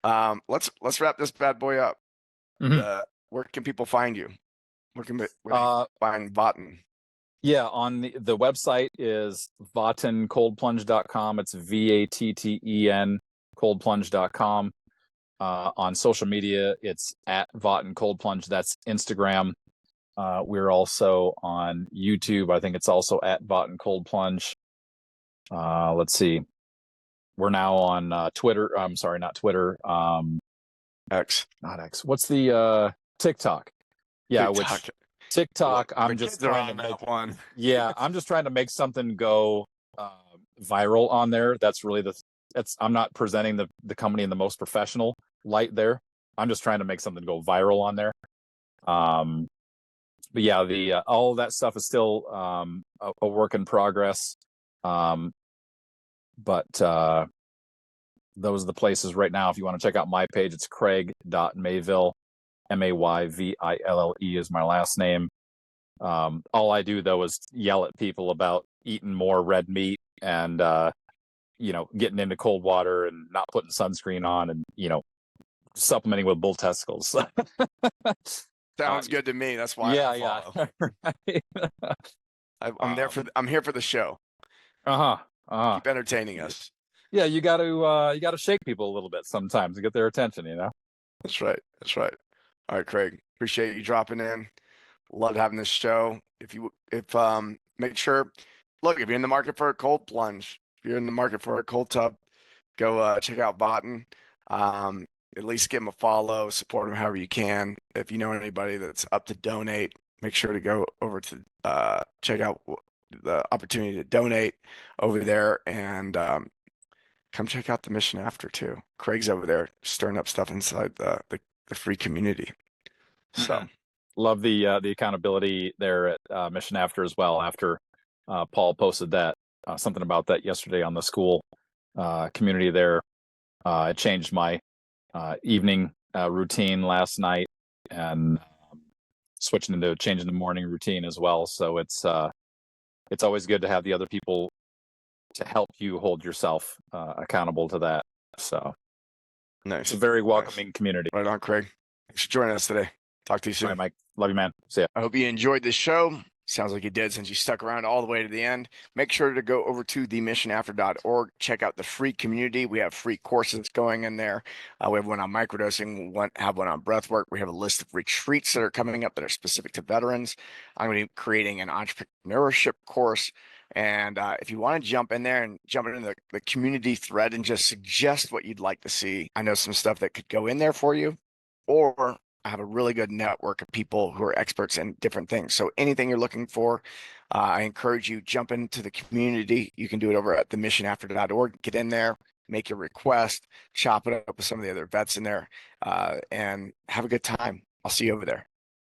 let's wrap this bad boy up. Mm-hmm. Where can people find you? Where can they find Voughton? Yeah, on the website is VoughtonColdPlunge.com. It's VATTEN coldplunge.com. On social media, it's at Voughton Cold Plunge. That's Instagram. We're also on YouTube. I think it's also at Voughton Cold Plunge. Let's see. We're now on Twitter. I'm sorry, not Twitter. X. Not X. What's the TikTok? Yeah, TikTok. which TikTok, well, I'm just trying to make one. Yeah, I'm just trying to make something go viral on there. That's really I'm not presenting the company in the most professional light there. I'm just trying to make something go viral on there. But yeah, the all of that stuff is still a work in progress. But those are the places right now. If you want to check out my page, it's Craig.Mayville. Mayville is my last name. All I do though is yell at people about eating more red meat and getting into cold water and not putting sunscreen on and supplementing with bull testicles. Sounds good to me. That's why I follow. Right. I'm here for the show. Keep entertaining us. Yeah, you got to shake people a little bit sometimes to get their attention. That's right. All right, Craig. Appreciate you dropping in. Love having this show. Make sure, look, if you're in the market for a cold plunge, if you're in the market for a cold tub, go check out Voughton. At least give them a follow, support them however you can. If you know anybody that's up to donate, make sure to go over to check out the opportunity to donate over there, and come check out the mission after too. Craig's over there stirring up stuff inside the free community. So love the accountability there at Mission After as well. After Paul posted that something about that yesterday on the school community there, it changed my evening routine last night and switching into changing the morning routine as well. So it's always good to have the other people to help you hold yourself accountable to that. So nice. It's a very welcoming community. Right on, Craig. Thanks for joining us today. Talk to you soon. All right, Mike. Love you, man. See ya. I hope you enjoyed this show. Sounds like you did since you stuck around all the way to the end. Make sure to go over to themissionafter.org. Check out the free community. We have free courses going in there. We have one on microdosing. We have one on breathwork. We have a list of retreats that are coming up that are specific to veterans. I'm going to be creating an entrepreneurship course. And if you want to jump in there and jump into the community thread and just suggest what you'd like to see, I know some stuff that could go in there for you. Or I have a really good network of people who are experts in different things. So anything you're looking for, I encourage you, jump into the community. You can do it over at themissionafter.org. Get in there, make your request, chop it up with some of the other vets in there, and have a good time. I'll see you over there.